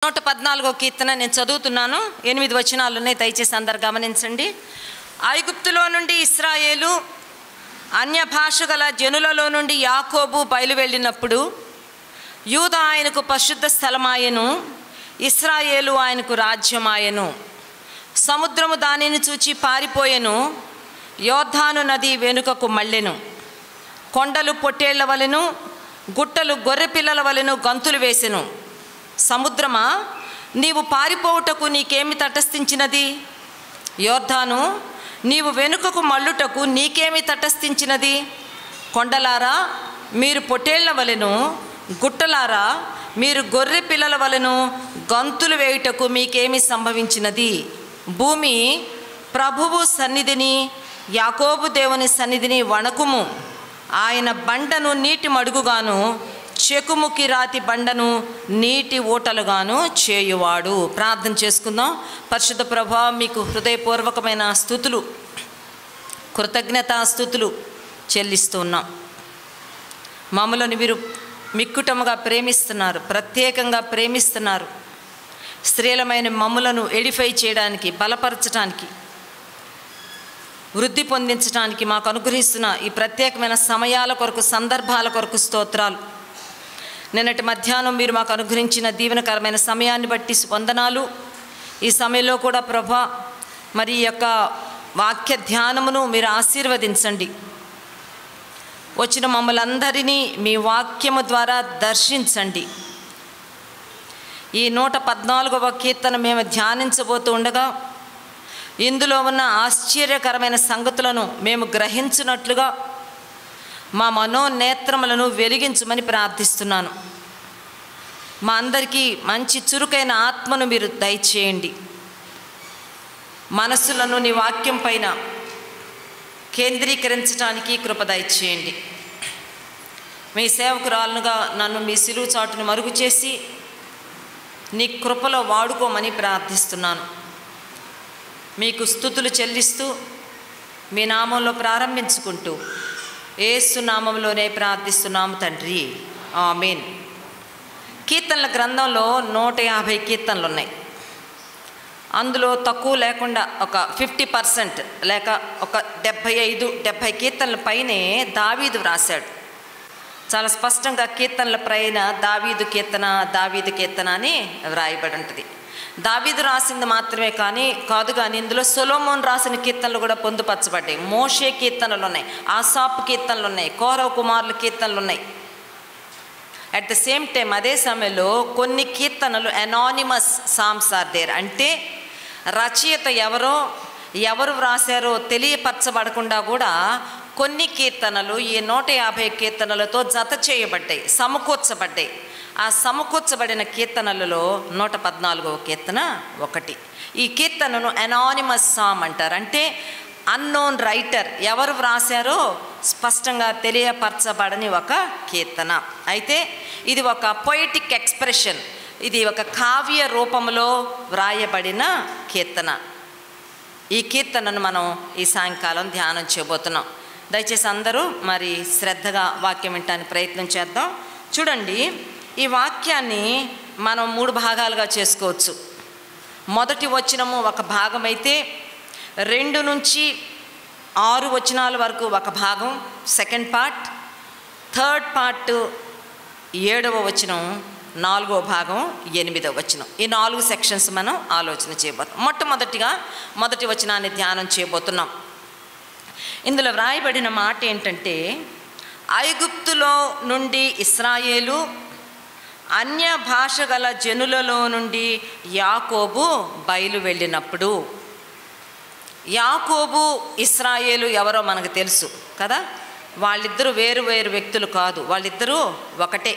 114వ కీర్తన నేను చదువుతున్నాను. 8 వచనాలు ఉన్నాయి, దయచేసి అందరు గమనించండి. ఐగుప్తులో నుండి ఇశ్రాయేలు, అన్య భాష గల జనులలో నుండి యాకోబు బయలు వెళ్ళినప్పుడు యూదా ఆయనకు పరిశుద్ధ స్థలమాయెను, ఇశ్రాయేలు ఆయనకు రాజ్యమాయెను. సముద్రము దానిని చూచి పారిపోయెను, యోర్దాను నది వెనుకకు మళ్ళెను. కొండలు పొట్టేళ్ల వలెను, గుట్టలు గొర్రె పిల్లల వలెను గంతులు వేసెను. సముద్రమా, నీవు పారిపోవుటకు నీకేమి తటస్థించినది? యోర్దాను, నీవు వెనుకకు మళ్ళుటకు నీకేమి తటస్థించినది? కొండలారా, మీరు పొట్టేళ్ల వలెను, గుట్టలారా, మీరు గొర్రె పిల్లల వలెను గంతులు వేయుటకు మీకేమి సంభవించినది? భూమి ప్రభువు సన్నిధిని, యాకోబు దేవుని సన్నిధిని వణకుము. ఆయన బండను నీటి మడుగుగాను, చెకుముకి రాతి బండను నీటి ఊటలుగాను చేయువాడు. ప్రార్థన చేసుకుందాం. పరిశుద్ధ ప్రభువా, మీకు హృదయపూర్వకమైన స్తుతులు, కృతజ్ఞతాస్తుతులు చెల్లిస్తున్నాం. మమ్మలను మీరు మిక్కుటముగా ప్రేమిస్తున్నారు, ప్రత్యేకంగా ప్రేమిస్తున్నారు. స్త్రీలమైన మమ్ములను ఎడిఫై చేయడానికి, బలపరచడానికి, వృద్ధి పొందించడానికి మాకు అనుగ్రహిస్తున్న ఈ ప్రత్యేకమైన సమయాల కొరకు, సందర్భాల కొరకు స్తోత్రాలు. నిన్నటి మధ్యాహ్నం మీరు మాకు అనుగ్రహించిన దీవెనకరమైన సమయాన్ని బట్టి వందనాలు. ఈ సమయంలో కూడా ప్రభా, మరి ఈ యొక్క వాక్య ధ్యానమును మీరు ఆశీర్వదించండి. వచ్చిన మమ్మల్ని అందరినీ మీ వాక్యము ద్వారా దర్శించండి. ఈ 114వ కీర్తన మేము ధ్యానించబోతూ ఉండగా ఇందులో ఉన్న ఆశ్చర్యకరమైన సంగతులను మేము గ్రహించినట్లుగా మా మనోనేత్రములను వెలిగించమని ప్రార్థిస్తున్నాను. మా అందరికీ మంచి చురుకైన ఆత్మను మీరు దయచేయండి. మనస్సులను నీ వాక్యం పైన కేంద్రీకరించడానికి కృప దయచేయండి. మీ సేవకురాలుగా నన్ను మీ సిలువ చాటును మరుగు చేసి నీ కృపలో వాడుకోమని ప్రార్థిస్తున్నాను. మీకు స్తుతులు చెల్లిస్తూ మీ నామంలో ప్రారంభించుకుంటూ యేసు నామంలోనే ప్రార్థిస్తున్నాము తండ్రి, ఆమేన్. కీర్తనల గ్రంథంలో 150 కీర్తనలు ఉన్నాయి. అందులో తక్కువ లేకుండా ఒక 50% లేక ఒక 75-70 కీర్తనల పైనే దావీదు వ్రాశాడు. చాలా స్పష్టంగా కీర్తనల పైన దావీదు కీర్తన అని వ్రాయబడి ఉంటుంది. దావీదు రాసింది మాత్రమే కాదు కానీ ఇందులో సొలొమోను రాసిన కీర్తనలు కూడా పొందుపరచబడ్డాయి. మోషే కీర్తనలు ఉన్నాయి, ఆసాపు కీర్తనలు ఉన్నాయి, కోరవ కుమారుల కీర్తనలు ఉన్నాయి. అట్ ద సేమ్ టైం అదే సమయంలో కొన్ని కీర్తనలు అనానిమస్ సామ్స్ ఆర్ దేర్. అంటే రచయిత ఎవరు వ్రాసారో తెలియపరచబడకుండా కూడా కొన్ని కీర్తనలు ఈ 150 కీర్తనలతో జత చేయబడ్డాయి, సమకూర్చబడ్డాయి. ఆ సమకూర్చబడిన కీర్తనలలో 114వ కీర్తన ఒకటి. ఈ కీర్తనను అనానిమస్ సామ్ అంటారు. అంటే అన్నోన్ రైటర్, ఎవరు వ్రాసారో స్పష్టంగా తెలియపరచబడని ఒక కీర్తన. అయితే ఇది ఒక పొయిటిక్ ఎక్స్ప్రెషన్, ఇది ఒక కావ్య రూపంలో వ్రాయబడిన కీర్తన. ఈ కీర్తనను మనం ఈ సాయంకాలం ధ్యానం చేయబోతున్నాం. దయచేసి అందరూ మరి శ్రద్ధగా వాక్యం వినడానికి ప్రయత్నం చేద్దాం. చూడండి, ఈ వాక్యాన్ని మనం 3 భాగాలుగా చేసుకోవచ్చు. మొదటి వచనము ఒక భాగం అయితే 2 నుంచి 6 వచనాల వరకు ఒక భాగం సెకండ్ పార్ట్, థర్డ్ పార్ట్ 7వ వచనం, 4వ భాగం 8వ వచనం. ఈ 4 సెక్షన్స్ మనం ఆలోచన చేయబోతున్నాం. మొట్టమొదటిగా మొదటి వచనాన్ని ధ్యానం చేయబోతున్నాం. ఇందులో వ్రాయబడిన మాట ఏంటంటే, ఐగుప్తులో నుండి ఇశ్రాయేలు, అన్య భాష గల జనులలో నుండి యాకోబు బయలు వెళ్ళినప్పుడు. యాకోబు, ఇశ్రాయేలు ఎవరో మనకు తెలుసు కదా. వాళ్ళిద్దరూ వేరు వేరు వ్యక్తులు కాదు, వాళ్ళిద్దరూ ఒకటే.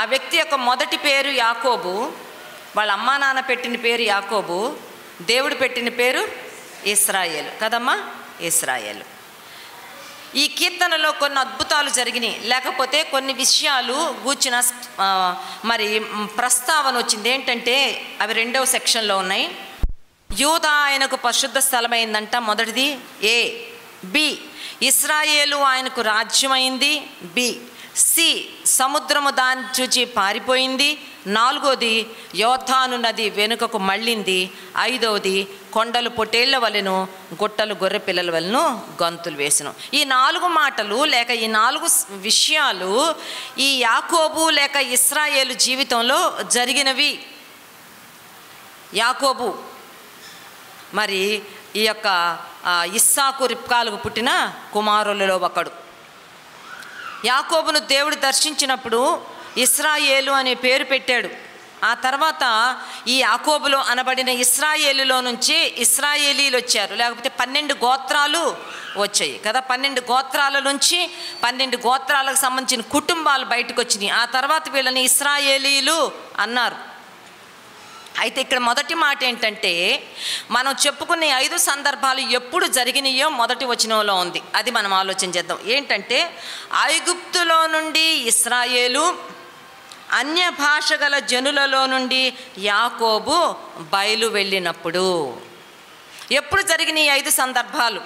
ఆ వ్యక్తి యొక్క మొదటి పేరు యాకోబు, వాళ్ళ అమ్మా నాన్న పెట్టిన పేరు యాకోబు, దేవుడు పెట్టిన పేరు ఇశ్రాయేలు కదమ్మా, ఇశ్రాయేలు. ఈ కీర్తనలో కొన్ని అద్భుతాలు జరిగినాయి, లేకపోతే కొన్ని విషయాలు గూర్చిన మరి ప్రస్తావన వచ్చింది. ఏంటంటే అవి 2వ సెక్షన్లో ఉన్నాయి. యూదా ఆయనకు పరిశుద్ధ స్థలమైందంట, మొదటిది. ఏ. బి, ఇశ్రాయేలు ఆయనకు రాజ్యమైంది. బి. సి, సముద్రము దాన్ని చూచి పారిపోయింది. నాలుగోది యోర్దాను నది వెనుకకు మళ్ళింది. ఐదవది కొండలు పొటేళ్ల వలెను, గుట్టలు గొర్రె పిల్లల వలెను గంతులు వేసెను. ఈ 4 మాటలు లేక ఈ 4 విషయాలు ఈ యాకోబు లేక ఇశ్రాయేలు జీవితంలో జరిగినవి. యాకోబు మరి ఈ యొక్క ఇస్సాకు రిబ్కాలకు పుట్టిన కుమారులలో ఒకడు. యాకోబును దేవుడు దర్శించినప్పుడు ఇశ్రాయేలు అనే పేరు పెట్టాడు. ఆ తర్వాత ఈ యాకోబులో అనబడిన ఇశ్రాయేలులో నుంచి ఇశ్రాయేలీలు వచ్చారు, లేకపోతే 12 గోత్రాలు వచ్చాయి కదా. 12 గోత్రాల నుంచి 12 గోత్రాలకు సంబంధించిన కుటుంబాలు బయటకు వచ్చినాయి. ఆ తర్వాత వీళ్ళని ఇశ్రాయేలీలు అన్నారు. అయితే ఇక్కడ మొదటి మాట ఏంటంటే, మనం చెప్పుకునే 5 సందర్భాలు ఎప్పుడు జరిగినాయో మొదటి వచనంలో ఉంది. అది మనం ఆలోచన చేద్దాం. ఏంటంటే, ఐగుప్తులో నుండి ఇశ్రాయేలు, అన్య భాష గల జనులలో నుండి యాకోబు బయలు వెళ్ళినప్పుడు. ఎప్పుడు జరిగినాయి 5 సందర్భాలు?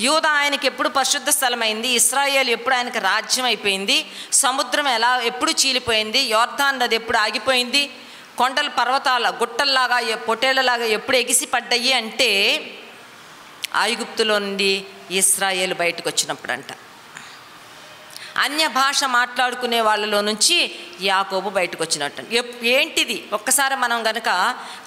యూదా ఆయనకి ఎప్పుడు పరిశుద్ధ స్థలమైంది, ఇశ్రాయేలు ఎప్పుడు ఆయనకి రాజ్యం అయిపోయింది, సముద్రం ఎప్పుడు చీలిపోయింది, యోర్దాను నది ఎప్పుడు ఆగిపోయింది, కొండలు పర్వతాల గుట్టల్లాగా పొటేళ్లలాగా ఎప్పుడు ఎగిసి పడ్డాయి అంటే ఐగుప్తులో నుండి ఇశ్రాయేలు బయటకు వచ్చినప్పుడు అంట. అన్య భాష మాట్లాడుకునే వాళ్ళలో నుంచి యాకోబు బయటకు వచ్చినట్టు. ఏంటిది? ఒక్కసారి మనం గనక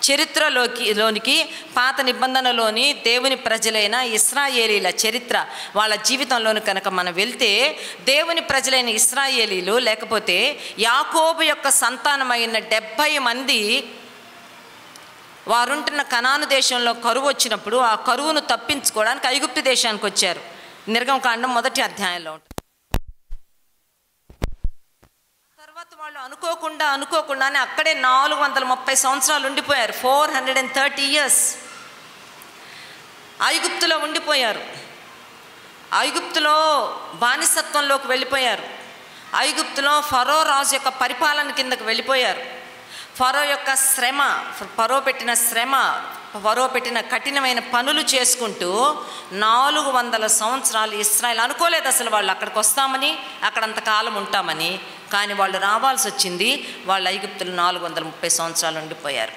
చరిత్రలోనికి పాత నిబంధనలోని దేవుని ప్రజలైన ఇశ్రాయేలీల చరిత్ర, వాళ్ళ జీవితంలోని కనుక మనం వెళ్తే, దేవుని ప్రజలైన ఇశ్రాయేలీలు లేకపోతే యాకోబు యొక్క సంతానమైన 70 మంది వారుంటున్న కనాను దేశంలో కరువు వచ్చినప్పుడు ఆ కరువును తప్పించుకోవడానికి ఐగుప్తు దేశానికి వచ్చారు. నిర్గమకాండం 1వ అధ్యాయంలో ఉంటుంది. తర్వాత వాళ్ళు అనుకోకుండానే అక్కడే 430 సంవత్సరాలు ఉండిపోయారు. 430 years ఐగుప్తులో ఉండిపోయారు. ఐగుప్తులో బానిసత్వంలోకి వెళ్ళిపోయారు. ఐగుప్తులో ఫరో రాజు యొక్క పరిపాలన కిందకు వెళ్ళిపోయారు. ఫరో యొక్క శ్రమ, ఫరో పెట్టిన కఠినమైన పనులు చేసుకుంటూ 400 సంవత్సరాలు ఇశ్రాయేలు అనుకోలేదు అసలు వాళ్ళు అక్కడికి వస్తామని, అక్కడంతకాలం ఉంటామని. కానీ వాళ్ళు రావాల్సి వచ్చింది. వాళ్ళు ఐగుప్తులు 430 సంవత్సరాలు ఉండిపోయారు.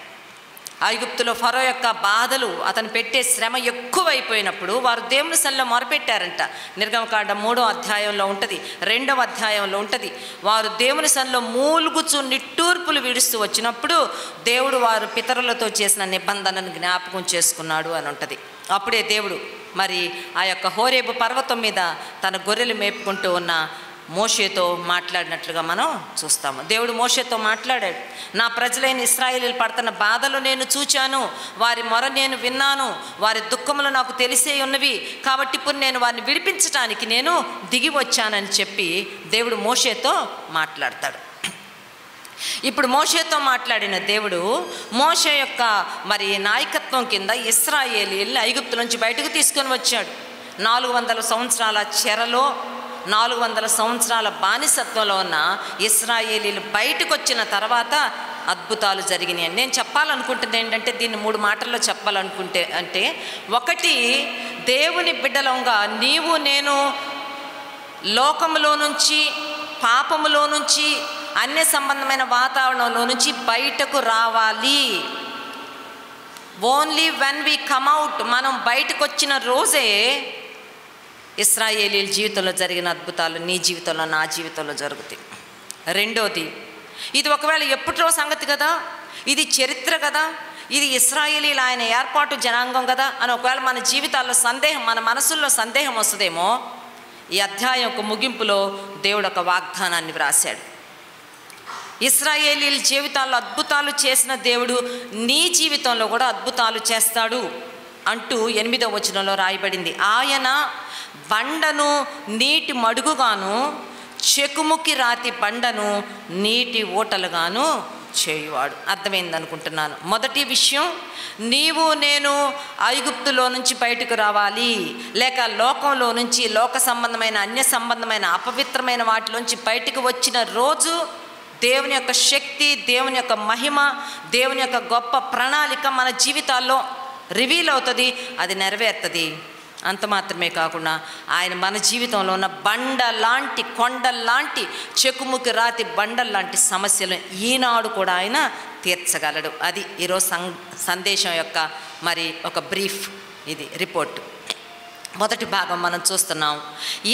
ఐగుప్తులో ఫరో యొక్క బాధలు, అతను పెట్టే శ్రమ ఎక్కువైపోయినప్పుడు వారు దేవుని సన్నిధిలో మొరపెట్టారంట. నిర్గమకాండం 3వ అధ్యాయంలో ఉంటుంది, 2వ అధ్యాయంలో ఉంటుంది. వారు దేవుని సన్నిధిలో మూలుగుచు నిట్టూర్పులు విడుస్తూ వచ్చినప్పుడు దేవుడు వారు పితరులతో చేసిన నిబంధనను జ్ఞాపకం చేసుకున్నాడు అని ఉంటుంది. అప్పుడే దేవుడు మరి ఆ యొక్క హోరేబు పర్వతం మీద తన గొర్రెలు మేపుకుంటూ ఉన్న మోషేతో మాట్లాడినట్లుగా మనం చూస్తాము. దేవుడు మోషేతో మాట్లాడాడు. నా ప్రజలైన ఇశ్రాయేలీలు పడుతున్న బాధలు నేను చూచాను, వారి మొర నేను విన్నాను, వారి దుఃఖములు నాకు తెలిసే ఉన్నవి, కాబట్టి ఇప్పుడు నేను వారిని విడిపించడానికి నేను దిగి వచ్చానని చెప్పి దేవుడు మోషేతో మాట్లాడతాడు. ఇప్పుడు మోషేతో మాట్లాడిన దేవుడు మోషే యొక్క మరి నాయకత్వం కింద ఇశ్రాయేలీయుల్ని ఐగుప్తు నుంచి బయటకు తీసుకొని వచ్చాడు. 400 సంవత్సరాల చెరలో, 400 సంవత్సరాల బానిసత్వంలో ఉన్న ఇశ్రాయేలీలు బయటకు వచ్చిన తర్వాత అద్భుతాలు జరిగినాయి. నేను చెప్పాలనుకుంటుంది ఏంటంటే, దీన్ని 3 మాటల్లో చెప్పాలనుకుంటే అంటే, ఒకటి, దేవుని బిడ్డలంగా నీవు నేను లోకములో నుంచి, పాపములో నుంచి, అన్య సంబంధమైన వాతావరణంలో నుంచి బయటకు రావాలి. Only when we come out, మనం బయటకు వచ్చిన రోజే ఇశ్రాయేలీల జీవితంలో జరిగిన అద్భుతాలు నీ జీవితంలో, నా జీవితంలో జరుగుతాయి. రెండోది, ఇది ఒకవేళ ఎప్పటిలో సంగతి కదా, ఇది చరిత్ర కదా, ఇది ఇశ్రాయేలీల ఆయన ఏర్పాటు జనాంగం కదా అని ఒకవేళ మన జీవితాల్లో సందేహం, మన మనసుల్లో సందేహం వస్తుందేమో, ఈ అధ్యాయం ఒక ముగింపులో దేవుడు ఒక వాగ్దానాన్ని వ్రాశాడు. ఇశ్రాయేలీల జీవితాల్లో అద్భుతాలు చేసిన దేవుడు నీ జీవితంలో కూడా అద్భుతాలు చేస్తాడు అంటూ 8వ వచనంలో రాయబడింది. ఆయన బండను నీటి మడుగుగాను, చెకుముకి రాతి బండను నీటి ఊటలుగాను చేయువాడు. అర్థమైంది అనుకుంటున్నాను. మొదటి విషయం, నీవు నేను ఐగుప్తులో నుంచి బయటకు రావాలి, లేక లోకంలో నుంచి, లోక సంబంధమైన అన్య సంబంధమైన అపవిత్రమైన వాటిలోంచి బయటకు వచ్చిన రోజు దేవుని యొక్క శక్తి, దేవుని యొక్క మహిమ, దేవుని యొక్క గొప్ప ప్రణాళిక మన జీవితాల్లో రివీల్ అవుతుంది, అది నెరవేరుతుంది. అంత మాత్రమే కాకుండా ఆయన మన జీవితంలో ఉన్న బండలాంటి కొండల్లాంటి చెకుముకి రాతి బండల్లాంటి సమస్యలు ఈనాడు కూడా ఆయన తీర్చగలడు. అది ఈరోజు సందేశం యొక్క మరి ఒక బ్రీఫ్, ఇది రిపోర్ట్. మొదటి భాగం మనం చూస్తున్నాం.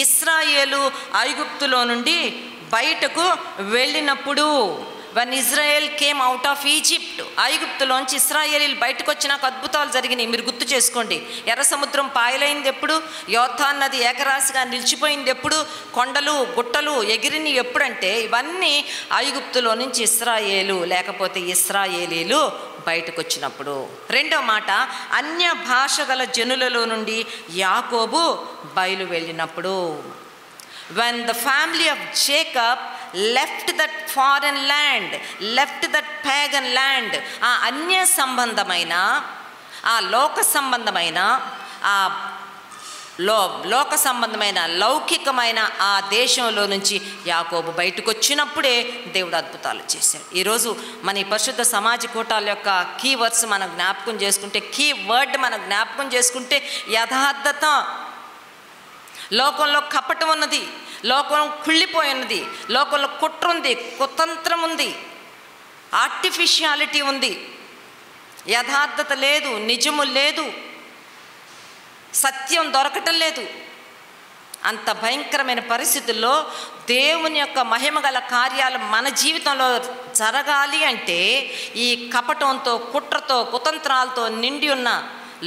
ఇశ్రాయేలు ఐగుప్తులో నుండి బయటకు వెళ్ళినప్పుడు, when Israel came out of Egypt, ఐగుప్తులోంచి ఇశ్రాయేలీలు బయటకు వచ్చినాక అద్భుతాలు జరిగినాయి. మీరు గుర్తు చేసుకోండి. ఎర్ర సముద్రం పాయలైంది ఎప్పుడు? యోర్దాను నది ఏకరాశిగా నిలిచిపోయింది ఎప్పుడు? కొండలు గుట్టలు ఎగిరిని ఎప్పుడంటే ఇవన్నీ ఐగుప్తులో నుంచి ఇశ్రాయేలు లేకపోతే ఇశ్రాయేలీలు బయటకు వచ్చినప్పుడు. రెండో మాట, అన్య భాష గల జనులలో నుండి యాకోబు బయలు వెళ్ళినప్పుడు. when the family of Jacob left that foreign land, left that pagan land, ఆ అన్య సంబంధమైన ఆ లోక సంబంధమైన ఆ లోక సంబంధమైన లౌకికమైన ఆ దేశంలో నుంచి యాకోబు బయటకు వచ్చినప్పుడే దేవుడు అద్భుతాలు చేశాడు. ఈరోజు మన ఈ పరిశుద్ధ సమాజ కూటాల యొక్క కీ వర్డ్స్ మనం జ్ఞాపకం చేసుకుంటే, కీ వర్డ్ మనం జ్ఞాపకం చేసుకుంటే యథార్థత. లోకంలో కపటం ఉన్నది, లోకం కుళ్ళిపోయి ఉన్నది, లోకంలో కుట్ర ఉంది, కుతంత్రం ఉంది, ఆర్టిఫిషియాలిటీ ఉంది, యథార్థత లేదు, నిజము లేదు, సత్యం దొరకటం లేదు. అంత భయంకరమైన పరిస్థితుల్లో దేవుని యొక్క మహిమగల కార్యాలు మన జీవితంలో జరగాలి అంటే ఈ కపటంతో కుట్రతో కుతంత్రాలతో నిండి ఉన్న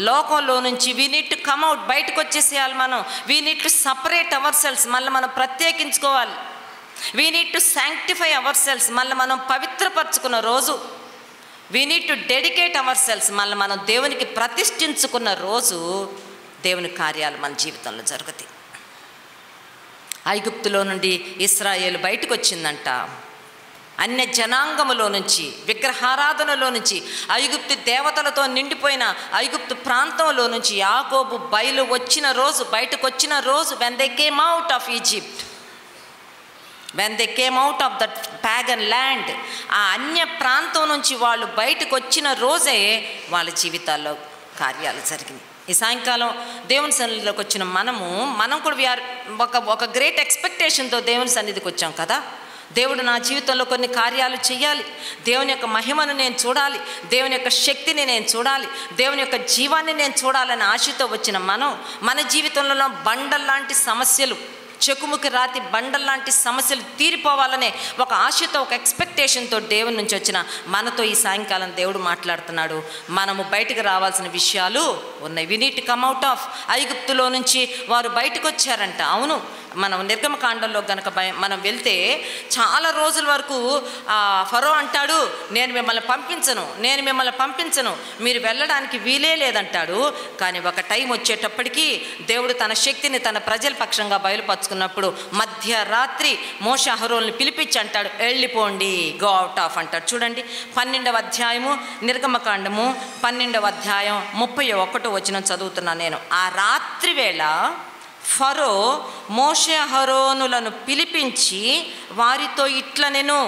లోకంలో నుంచి we need to come out, బయటకు వచ్చేసేయాలి మనం. We need to separate our selves, మళ్ళీ మనం ప్రత్యేకించుకోవాలి. We need to sanctify our selves, మళ్ళీ మనం పవిత్రపరచుకున్న రోజు. We need to dedicate our selves, మళ్ళీ మనం దేవునికి ప్రతిష్ఠించుకున్న రోజు దేవుని కార్యాలు మన జీవితంలో జరుగుతాయి. ఐగుప్తులో నుండి ఇశ్రాయేలు బయటకు వచ్చిందంట. అన్య జనాంగములో నుంచి, విగ్రహారాధనలో నుంచి, ఐగుప్తు దేవతలతో నిండిపోయిన ఐగుప్తు ప్రాంతంలో నుంచి యాకోబు బయలు వచ్చిన రోజు, బయటకు వచ్చిన రోజు, when they came out of Egypt, when they came out of that pagan land, ఆ అన్య ప్రాంతం నుంచి వాళ్ళు బయటకు వచ్చిన రోజే వాళ్ళ జీవితాల్లో కార్యాలు జరిగినాయి. ఈ సాయంకాలం దేవుని సన్నిధిలోకి వచ్చిన మనం కూడా ఒక గ్రేట్ ఎక్స్పెక్టేషన్తో దేవుని సన్నిధికి వచ్చాం కదా. దేవుడు నా జీవితంలో కొన్ని కార్యాలు చేయాలి, దేవుని యొక్క మహిమను నేను చూడాలి, దేవుని యొక్క శక్తిని నేను చూడాలి, దేవుని యొక్క జీవాన్ని నేను చూడాలని ఆశతో వచ్చిన మన జీవితంలో బండల్లాంటి సమస్యలు, చెకుముకి రాతి బండల్లాంటి సమస్యలు తీరిపోవాలనే ఒక ఆశతో, ఒక ఎక్స్పెక్టేషన్తో దేవుని నుంచి వచ్చిన మనతో ఈ సాయంకాలం దేవుడు మాట్లాడుతున్నాడు. మనము బయటకు రావాల్సిన విషయాలు ఉన్నాయి. We need to come out of. ఐగుప్తులో నుంచి వారు బయటకు వచ్చారంట. అవును, మనం నిర్గమకాండంలో కనుక మనం వెళ్తే చాలా రోజుల వరకు ఫరో అంటాడు, నేను మిమ్మల్ని పంపించను, మీరు వెళ్ళడానికి వీలే లేదంటాడు. కానీ ఒక టైం వచ్చేటప్పటికి దేవుడు తన శక్తిని తన ప్రజల పక్షంగా బయలుపరుచుకున్నప్పుడు మధ్యరాత్రి మోషే అహరోనుని పిలిపించి అంటాడు, వెళ్ళిపోండి, గో అవుట్ ఆఫ్ అంటాడు. చూడండి 12వ అధ్యాయము నిర్గమకాండము 12వ అధ్యాయం 31వ వచనం చదువుతున్నాను నేను. ఆ రాత్రి వేళ ఫరో మోషే అహరోనులను పిలిపించి వారితో ఇట్లనెను,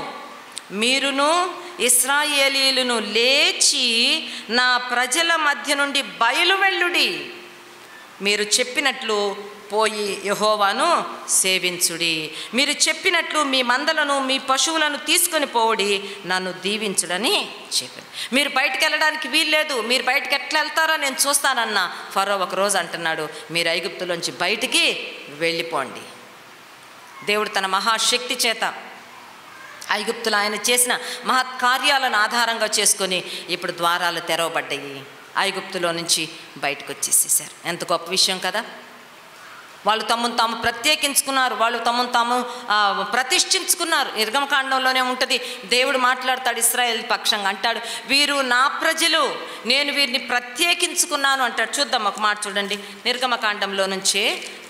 మీరును ఇశ్రాయేలీయులను లేచి నా ప్రజల మధ్య నుండి బయలు వెళ్ళుడి, మీరు చెప్పినట్లు పోయి యెహోవాను సేవించుడి, మీరు చెప్పినట్లు మీ మందలను మీ పశువులను తీసుకొని పోవుడి, నన్ను దీవించుడని చెప్పాను. మీరు బయటకు వెళ్ళడానికి వీల్లేదు, మీరు బయటకు ఎట్లా వెళ్తారో నేను చూస్తానన్న ఫరో ఒకరోజు అంటున్నాడు, మీరు ఐగుప్తులోంచి బయటికి వెళ్ళిపోండి. దేవుడు తన మహాశక్తి చేత ఐగుప్తులో ఆయన చేసిన మహత్కార్యాలను ఆధారంగా చేసుకొని ఇప్పుడు ద్వారాలు తెరవబడ్డాయి. ఐగుప్తులో నుంచి బయటకు వచ్చేసేసారు. ఎంత గొప్ప విషయం కదా. వాళ్ళు తమను తాము ప్రత్యేకించుకున్నారు, వాళ్ళు తమను తాము ప్రతిష్ఠించుకున్నారు. నిర్గమకాండంలోనే ఉంటుంది, దేవుడు మాట్లాడతాడు ఇశ్రాయేల్ పక్షంగా, అంటాడు, వీరు నా ప్రజలు, నేను వీరిని ప్రత్యేకించుకున్నాను అంటాడు. చూద్దాం ఒక మాట చూడండి. నిర్గమకాండంలో నుంచే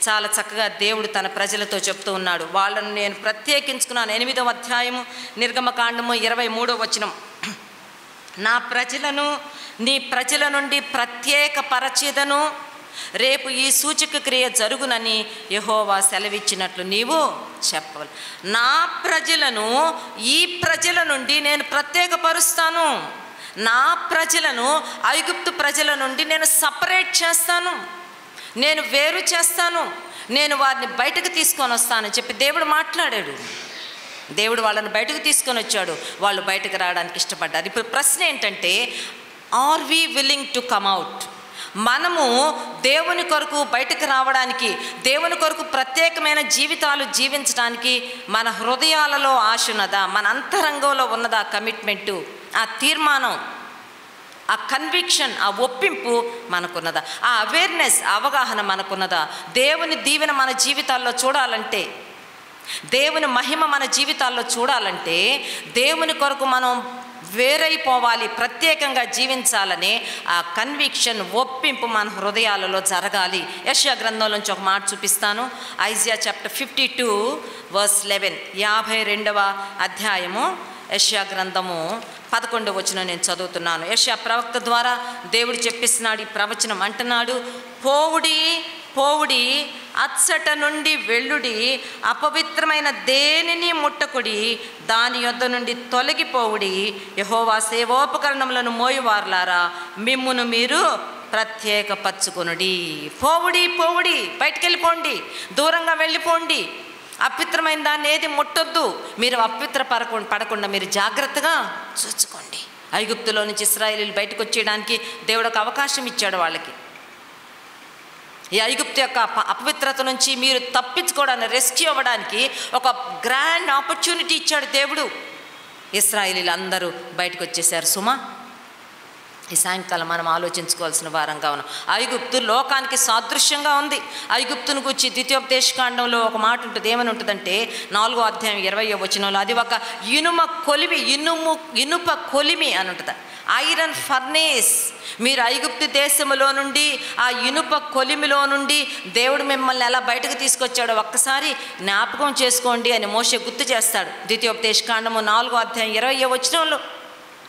చాలా చక్కగా దేవుడు తన ప్రజలతో చెప్తూ ఉన్నాడు, వాళ్ళను నేను ప్రత్యేకించుకున్నాను. 8వ అధ్యాయము నిర్గమకాండము 23వ వచనం, నా ప్రజలను నీ ప్రజల నుండి ప్రత్యేకపరచెదను, రేపు ఈ సూచక క్రియ జరుగునని యెహోవా సెలవిచ్చినట్లు నీవు చెప్పవాలి. నా ప్రజలను ఈ ప్రజల నుండి నేను ప్రత్యేకపరుస్తాను, నా ప్రజలను ఐగుప్తు ప్రజల నుండి నేను సపరేట్ చేస్తాను. నేను వేరు చేస్తాను, నేను వారిని బయటకు తీసుకొని వస్తానని చెప్పి దేవుడు మాట్లాడాడు. దేవుడు వాళ్ళని బయటకు తీసుకొని వచ్చాడు. వాళ్ళు బయటకు రావడానికి ఇష్టపడ్డారు. ఇప్పుడు ప్రశ్న ఏంటంటే, are we willing to come out? మనము దేవుని కొరకు బయటకు రావడానికి, దేవుని కొరకు ప్రత్యేకమైన జీవితాలు జీవించడానికి మన హృదయాలలో ఆశ ఉన్నదా? మన అంతరంగంలో ఉన్నదా కమిట్మెంటు, ఆ తీర్మానం, ఆ కన్విక్షన్, ఆ ఒప్పింపు మనకున్నదా? ఆ అవేర్నెస్, అవగాహన మనకున్నదా? దేవుని దీవెన మన జీవితాల్లో చూడాలంటే, దేవుని మహిమ మన జీవితాల్లో చూడాలంటే, దేవుని కొరకు మనం వేరైపోవాలి, ప్రత్యేకంగా జీవించాలని ఆ కన్విక్షన్, ఒప్పింపు మన హృదయాలలో జరగాలి. యెషయా గ్రంథంలోంచి ఒక మాట చూపిస్తాను. ఐజియా చాప్టర్ 52 verse 11, 52వ అధ్యాయము యెషయా గ్రంథము 11వ వచనం నేను చదువుతున్నాను. యెషయా ప్రవక్త ద్వారా దేవుడు చెప్పిస్తున్నాడు ఈ ప్రవచనం. అంటున్నాడు, పోవుడి పోవుడి, అచ్చట నుండి వెళ్ళుడి, అపవిత్రమైన దేనిని ముట్టకుడి, దాని యొద్ద నుండి తొలగిపోవుడి, యెహోవా సేవోపకరణములను మోయువారులారా మిమ్మును మీరు ప్రత్యేకపరచుకొనుడి. పోవుడి పోవుడి, బయటికి వెళ్ళిపోండి, దూరంగా వెళ్ళిపోండి, అపవిత్రమైన దాన్ని ఏది ముట్టొద్దు, మీరు పడకుండా మీరు జాగ్రత్తగా చూసుకోండి. ఐగుప్తులో నుంచి ఇశ్రాయేలీయులు బయటకు వచ్చేయడానికి దేవుడు ఒక అవకాశం ఇచ్చాడు వాళ్ళకి. ఈ ఐగుప్తు యొక్క అపవిత్రత నుంచి మీరు తప్పించుకోవడానికి, రెస్క్యూ అవ్వడానికి ఒక గ్రాండ్ ఆపర్చునిటీ ఇచ్చాడు దేవుడు. ఇశ్రాయేలీయులు అందరూ బయటకు వచ్చేసారు. సుమా, ఈ సాయంకాలం మనం ఆలోచించుకోవాల్సిన వారంగా ఉన్నాం. ఐగుప్తు లోకానికి సాదృశ్యంగా ఉంది. ఐగుప్తును గురించి ద్వితీయోపదేశకాండంలో ఒక మాట ఉంటుంది. ఏమని ఉంటుందంటే 4వ అధ్యాయం 20వ వచనంలో, అది ఒక ఇనుప కొలిమి అని ఉంటుంది. Iron furnace. మీరు ఐగుప్తు దేశంలో నుండి, ఆ ఇనుప కొలిమిలో నుండి దేవుడు మిమ్మల్ని ఎలా బయటకు తీసుకొచ్చాడో ఒక్కసారి జ్ఞాపకం చేసుకోండి అని మోషే గుర్తు చేస్తాడు. ద్వితీయోపదేశకాండము 4వ అధ్యాయం 20వ వచనంలో.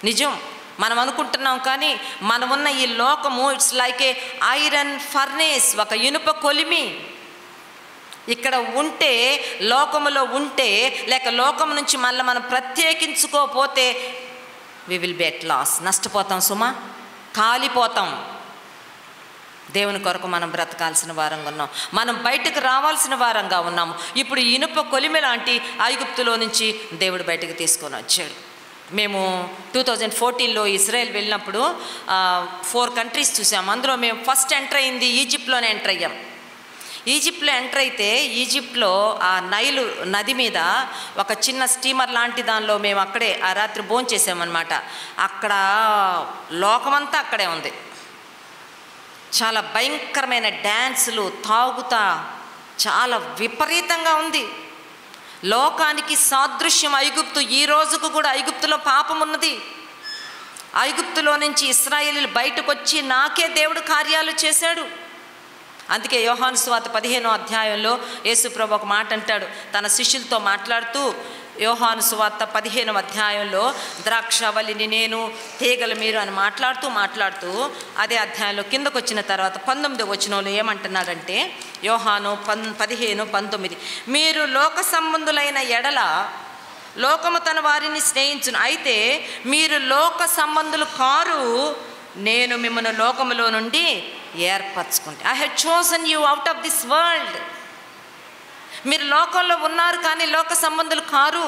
నిజం, మనం అనుకుంటున్నాం కానీ మనమున్న ఈ లోకము it's like A iron furnace, ఒక ఇనుప కొలిమి. ఇక్కడ ఉంటే, లోకములో ఉంటే, లేక లోకం నుంచి మళ్ళీ మనం ప్రత్యేకించుకోపోతే we will be at loss, నష్టపోతాం సుమా, కాలిపోతాం. దేవుని కొరకు మనం బ్రతకాల్సిన వారంగా ఉన్నాం, మనం బయటకు రావాల్సిన వారంగా ఉన్నాము. ఇప్పుడు ఇనుప కొలిమి లాంటి ఐగుప్తులో నుంచి దేవుడు బయటకు తీసుకొని వచ్చాడు. మేము 2014లో ఇజ్రాయెల్ వెళ్ళినప్పుడు 4 కంట్రీస్ చూసాము. అందులో మేము ఫస్ట్ ఎంటర్ అయింది ఈజిప్ట్లోనే ఎంటర్ అయ్యాం. ఈజిప్ట్లో ఎంటర్ అయితే, ఈజిప్ట్లో ఆ నైలు నది మీద ఒక చిన్న స్టీమర్ లాంటి దానిలో మేము అక్కడే ఆ రాత్రి భోంచేసామన్నమాట. అక్కడ లోకమంతా అక్కడే ఉంది. చాలా భయంకరమైన డ్యాన్సులు, తాగుతా, చాలా విపరీతంగా ఉంది. లోకానికి సాదృశ్యం ఐగుప్తు. ఈ రోజుకు కూడా ఐగుప్తులో పాపం ఉన్నది. ఐగుప్తులో నుంచి ఇశ్రాయేలీయులు బయటకు వచ్చి నాకే దేవుడు కార్యాలు చేశాడు. అందుకే యోహాను సువార్త 15వ అధ్యాయంలో యేసుప్రభు ఒక మాట అంటాడు తన శిష్యులతో మాట్లాడుతూ. యోహాను సువార్త 15వ అధ్యాయంలో ద్రాక్షవల్లిని నేను, తీగలు మీరు అని మాట్లాడుతూ అదే అధ్యాయంలో కిందకు వచ్చిన తర్వాత 19వ వచనంలో ఏమంటున్నాడంటే, యోహాను 15:19, మీరు లోక సంబంధులైన ఎడల లోకము తన వారిని స్నేహించును, అయితే మీరు లోక సంబంధులు కారు, నేను మిమ్మల్ని లోకములో నుండి ఏర్పరచుకుంటే. I have chosen you out of this world. మీరు లోకంలో ఉన్నారు కానీ లోక సంబంధులు కారు.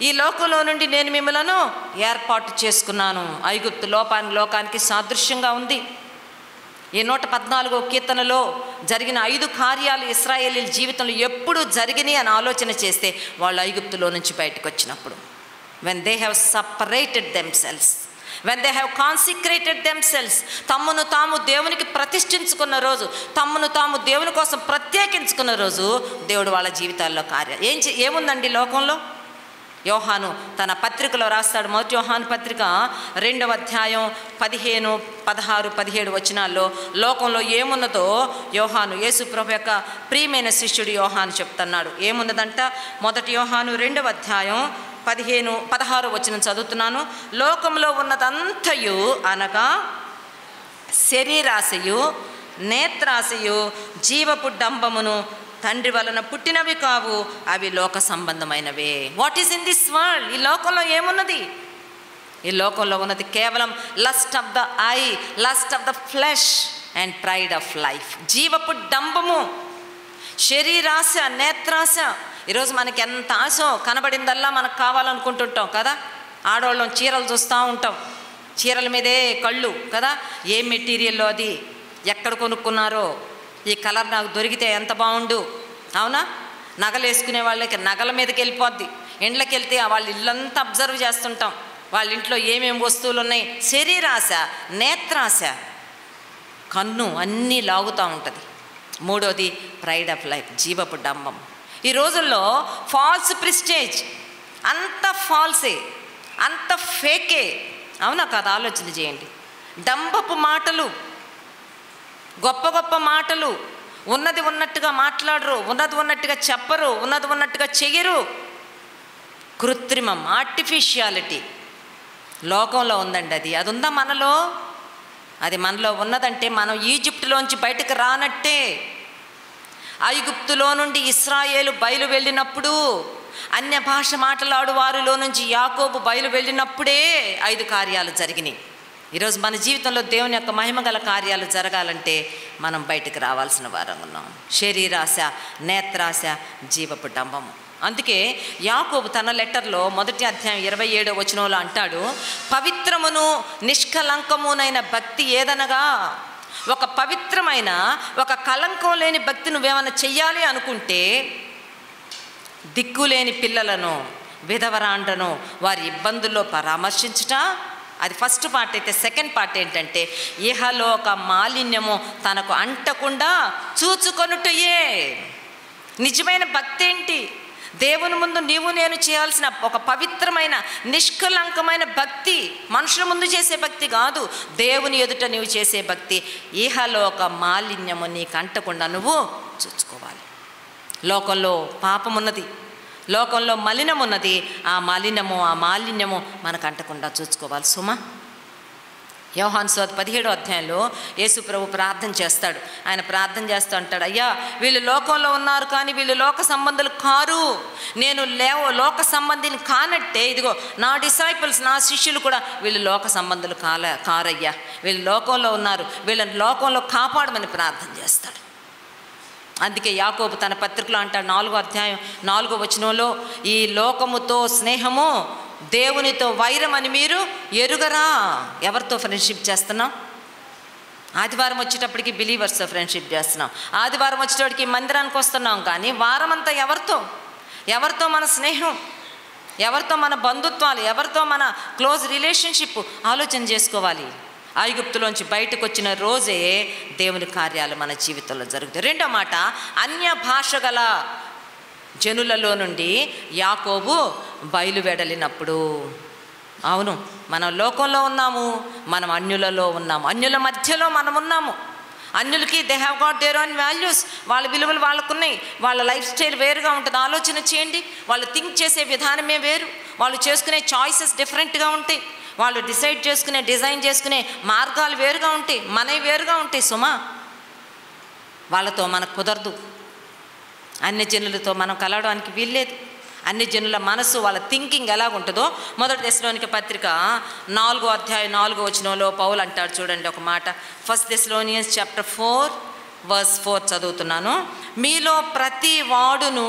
ఈ లోకంలో నుండి నేను మిమ్మలను ఏర్పాటు చేసుకున్నాను. ఐగుప్తు లోకానికి సాదృశ్యంగా ఉంది. ఈ 114వ కీర్తనలో జరిగిన 5 కార్యాలు ఇశ్రాయేలీయుల జీవితంలో ఎప్పుడు జరిగినాయి అని ఆలోచన చేస్తే, వాళ్ళు ఐగుప్తులో నుంచి బయటకు వచ్చినప్పుడు, when they have separated themselves, when they have consecrated themselves, తమ్మును తాము దేవునికి ప్రతిష్ఠించుకున్న రోజు, తమ్మును తాము దేవుని కోసం ప్రత్యేకించుకున్న రోజు దేవుడు వాళ్ళ జీవితాల్లో కార్యం ఏముందండి లోకంలో? యోహాను తన పత్రికలో రాస్తాడు. మొదటి యోహాను పత్రిక 2వ అధ్యాయం 15, 16, 17 వచనాల్లో లోకంలో ఏమున్నదో యోహాను, యేసు ప్రభు యొక్క ప్రియమైన శిష్యుడు యోహాను చెప్తున్నాడు. ఏమున్నదంట? మొదటి యోహాను 2వ అధ్యాయం 15, 16 వచనం చదువుతున్నాను. లోకంలో ఉన్నదంతయు అనగా శరీరాశయు, నేత్రాశయు, జీవపు డంబమును తండ్రి వలన పుట్టినవి కావు, అవి లోక సంబంధమైనవే. What is in this world? ఈ లోకంలో ఏమున్నది? ఈ లోకంలో ఉన్నది కేవలం lust of the eye, lust of the flesh and pride of life. జీవపు డంబము, శరీరాశ, నేత్రాశ. ఈరోజు మనకి ఎంత ఆశ, కనబడిందల్లా మనకు కావాలనుకుంటుంటాం కదా. ఆడవాళ్ళం చీరలు చూస్తూ ఉంటాం, చీరల మీదే కళ్ళు కదా. ఏ మెటీరియల్లో అది, ఎక్కడ కొనుక్కున్నారో, ఈ కలర్ నాకు దొరికితే ఎంత బాగుండు. అవునా? నగలు వేసుకునే వాళ్ళకి నగల మీదకి వెళ్ళిపోద్ది. ఇండ్లకి వెళ్తే వాళ్ళ ఇల్లంతా అబ్జర్వ్ చేస్తుంటాం, వాళ్ళ ఇంట్లో ఏమేమి వస్తువులు ఉన్నాయి. శరీరాశ, నేత్రాశ, కన్ను అన్నీ లాగుతూ ఉంటుంది. మూడోది ప్రైడ్ ఆఫ్ లైఫ్, జీవపు డంబం. ఈ రోజుల్లో ఫాల్స్ ప్రిస్టేజ్, అంత ఫాల్సే, అంత ఫేకే. అవునా కాదు? ఆలోచన చేయండి. డంబపు మాటలు, గొప్ప గొప్ప మాటలు, ఉన్నది ఉన్నట్టుగా మాట్లాడరు, ఉన్నది ఉన్నట్టుగా చెప్పరు, ఉన్నది ఉన్నట్టుగా చెయ్యరు. కృత్రిమం, ఆర్టిఫిషియాలిటీ లోకంలో ఉందండి. అది ఉందా మనలో? అది మనలో ఉన్నదంటే మనం ఈజిప్టులోంచి బయటకు రానట్టే. ఐగుప్తులో నుండి ఇశ్రాయేలు బయలు వెళ్ళినప్పుడు, అన్య భాష మాట్లాడు వారిలో నుంచి యాకోబు బయలు వెళ్ళినప్పుడే 5 కార్యాలు జరిగినాయి. ఈరోజు మన జీవితంలో దేవుని యొక్క మహిమగల కార్యాలు జరగాలంటే మనం బయటకు రావాల్సిన వారం ఉన్నాం. శరీరాశ, నేత్రాశ, జీవపు డంబము. అందుకే యాకోబు తన లెటర్లో 1వ అధ్యాయం 27వ వచనంలో అంటాడు, పవిత్రమును నిష్కలంకమునైన భక్తి ఏదనగా, ఒక పవిత్రమైన, ఒక కలంకం లేని భక్తి నువ్వేమైనా చెయ్యాలి అనుకుంటే, దిక్కులేని పిల్లలను, విధవరాండ్రను వారి ఇబ్బందుల్లో పరామర్శించుట. అది ఫస్ట్ పార్ట్ అయితే, సెకండ్ పార్ట్ ఏంటంటే, ఇహలోక మాలిన్యము తనకు అంటకుండా చూచుకొనుటయే. నిజమైన భక్తి ఏంటి? దేవుని ముందు నీవు నేను చేయాల్సిన ఒక పవిత్రమైన, నిష్కలంకమైన భక్తి. మనుషుల ముందు చేసే భక్తి కాదు, దేవుని ఎదుట నీవు చేసే భక్తి. ఇహలోక మాలిన్యము నీకు అంటకుండా నువ్వు చూసుకోవాలి. లోకంలో పాపమున్నది, లోకంలో మలినమున్నది. ఆ మాలిన్యము మనకు అంటకుండా చూసుకోవాలి సుమా. యోహాను సువార్త 17వ అధ్యాయంలో యేసు ప్రభు ప్రార్థన చేస్తాడు. ఆయన ప్రార్థన చేస్తూ అంటాడు, అయ్యా వీళ్ళు లోకంలో ఉన్నారు కానీ వీళ్ళు లోక సంబంధులు కారు. నేను లోక సంబంధిని కానట్టే ఇదిగో నా డిసైపుల్స్, నా శిష్యులు కూడా వీళ్ళు లోక సంబంధులు కారయ్యా. వీళ్ళు లోకంలో ఉన్నారు, వీళ్ళని లోకంలో కాపాడమని ప్రార్థన చేస్తాడు. అందుకే యాకోబు తన పత్రికలో అంటాడు 4వ అధ్యాయం 4వ వచనంలో, ఈ లోకముతో స్నేహము దేవునితో వైరం అని మీరు ఎరుగరా. ఎవరితో ఫ్రెండ్షిప్ చేస్తున్నాం? ఆదివారం వచ్చేటప్పటికి బిలీవర్స్తో ఫ్రెండ్షిప్ చేస్తున్నాం, ఆదివారం వచ్చేటప్పటికి మందిరానికి వస్తున్నాం. కానీ వారమంతా ఎవరితో మన స్నేహం, ఎవరితో మన బంధుత్వాలు, ఎవరితో మన క్లోజ్ రిలేషన్షిప్ ఆలోచన చేసుకోవాలి. ఐగుప్తులోంచి బయటకు వచ్చిన రోజే దేవుని కార్యాలు మన జీవితంలో జరుగుతాయి. రెండో మాట, అన్య భాష గల జనులలో నుండి యాకోబు బయలువెడలినప్పుడు. అవును, మనం లోకంలో ఉన్నాము, మనం అన్యులలో ఉన్నాము, అన్యుల మధ్యలో మనం ఉన్నాము. అన్యులకి they have got their own values, వాళ్ళ విలువలు వాళ్ళకున్నాయి, వాళ్ళ లైఫ్ స్టైల్ వేరుగా ఉంటుంది. ఆలోచన చేయండి, వాళ్ళు థింక్ చేసే విధానమే వేరు, వాళ్ళు చేసుకునే చాయిసెస్ డిఫరెంట్గా ఉంటాయి, వాళ్ళు డిజైన్ చేసుకునే మార్గాలు వేరుగా ఉంటాయి, మనవి వేరుగా ఉంటాయి సుమా. వాళ్ళతో మనకు కుదరదు, అన్య జనులతో మనం కలవడానికి వీల్లేదు. అన్ని జనుల మనసు, వాళ్ళ థింకింగ్ ఎలాగుంటుందో 1 థెస్సలోనిక పత్రిక 4వ అధ్యాయం 4వ వచనంలో పౌలు అంటాడు చూడండి ఒక మాట. 1 Thessalonians chapter 4 verse 4 చదువుతున్నాను. మీలో ప్రతి వాడును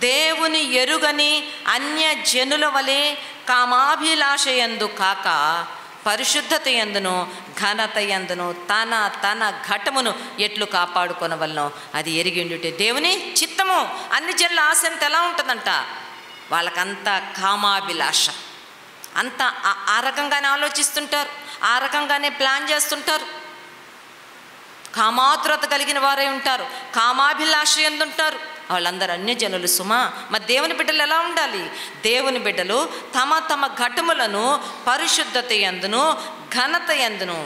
దేవుని ఎరుగని అన్య జనుల వలె కామాభిలాషయందు కాక పరిశుద్ధత యందును ఘనత యందును తన ఘటమును ఎట్లు కాపాడుకొనవలనో అది ఎరిగిండుటే దేవుని చిత్తము. అన్ని జనుల ఆశ అంత ఎలా ఉంటుందంట? వాళ్ళకంతా కామాభిలాష, అంతా ఆ రకంగానే ఆలోచిస్తుంటారు, ఆ రకంగానే ప్లాన్ చేస్తుంటారు. కామాతురత కలిగిన వారే ఉంటారు, కామాభిలాష ఎందుంటారు. వాళ్ళందరూ అన్యజనులు సుమా. మరి దేవుని బిడ్డలు ఎలా ఉండాలి? దేవుని బిడ్డలు తమ ఘటములను పరిశుద్ధత యందును ఘనత యందును,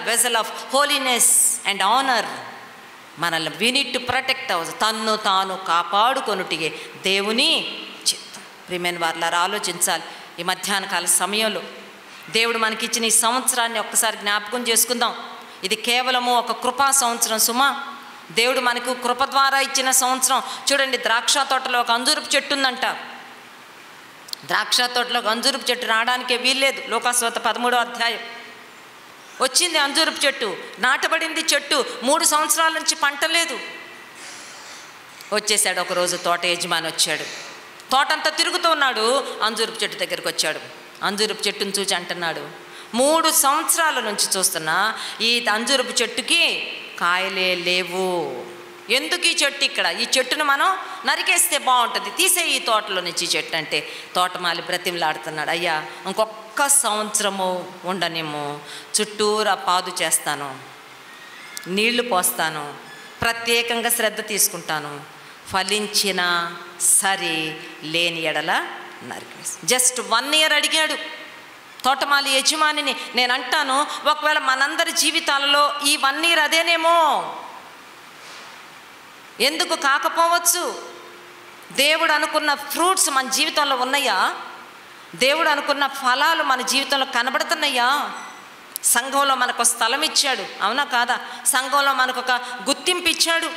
vessel of holiness and honour, మనల్ని we need to protect our, తన్ను తాను కాపాడుకొనుటియే దేవుని చిత్తం. ప్రియమైన వారులారా, ఆలోచించాలి. ఈ మధ్యాహ్న కాల సమయంలో దేవుడు మనకిచ్చిన ఈ సంవత్సరాన్ని ఒక్కసారి జ్ఞాపకం చేసుకుందాం. ఇది కేవలము ఒక కృపా సంవత్సరం సుమా. దేవుడు మనకు కృప ద్వారా ఇచ్చిన సంవత్సరం. చూడండి, ద్రాక్ష తోటలో ఒక అంజూరపు చెట్టు ఉందంట. ద్రాక్ష తోటలో ఒక అంజూరపు చెట్టు రావడానికే వీల్లేదు. లూకాసు వార్త 13వ అధ్యాయం వచ్చింది అంజూరపు చెట్టు, నాటబడింది చెట్టు, 3 సంవత్సరాల నుంచి పంట లేదు. వచ్చేసాడు ఒకరోజు తోట యజమాని వచ్చాడు, తోటంతా తిరుగుతూ ఉన్నాడు, అంజూరపు చెట్టు దగ్గరికి వచ్చాడు. అంజూరపు చెట్టును చూసి అంటున్నాడు, 3 సంవత్సరాల నుంచి చూస్తున్నా ఈ అంజూరపు చెట్టుకి కాయలే లేవు. ఎందుకు ఈ చెట్టు ఇక్కడ? ఈ చెట్టును మనం నరికేస్తే బాగుంటుంది, తీసే ఈ తోటలో నుంచి ఈ చెట్టు అంటే తోటమాలి బ్రతిమలాడుతున్నాడు. అయ్యా ఇంకొక సంవత్సరము ఉండనేమో, చుట్టూరా పాదు చేస్తాను, నీళ్లు పోస్తాను, ప్రత్యేకంగా శ్రద్ధ తీసుకుంటాను, ఫలించిన సరే, లేని ఎడల నరికేసి. జస్ట్ 1 year అడిగాడు తోటమాలి యజమానిని. నేను అంటాను, ఒకవేళ మనందరి జీవితాలలో ఈ 1 year అదేనేమో, ఎందుకు కాకపోవచ్చు? దేవుడు అనుకున్న ఫ్రూట్స్ మన జీవితంలో ఉన్నాయా? దేవుడు అనుకున్న ఫలాలు మన జీవితంలో కనబడుతున్నాయా? సంఘంలో మనకు స్థలం ఇచ్చాడు, అవునా కాదా? సంఘంలో మనకు ఒక గుర్తింపు ఇచ్చాడు.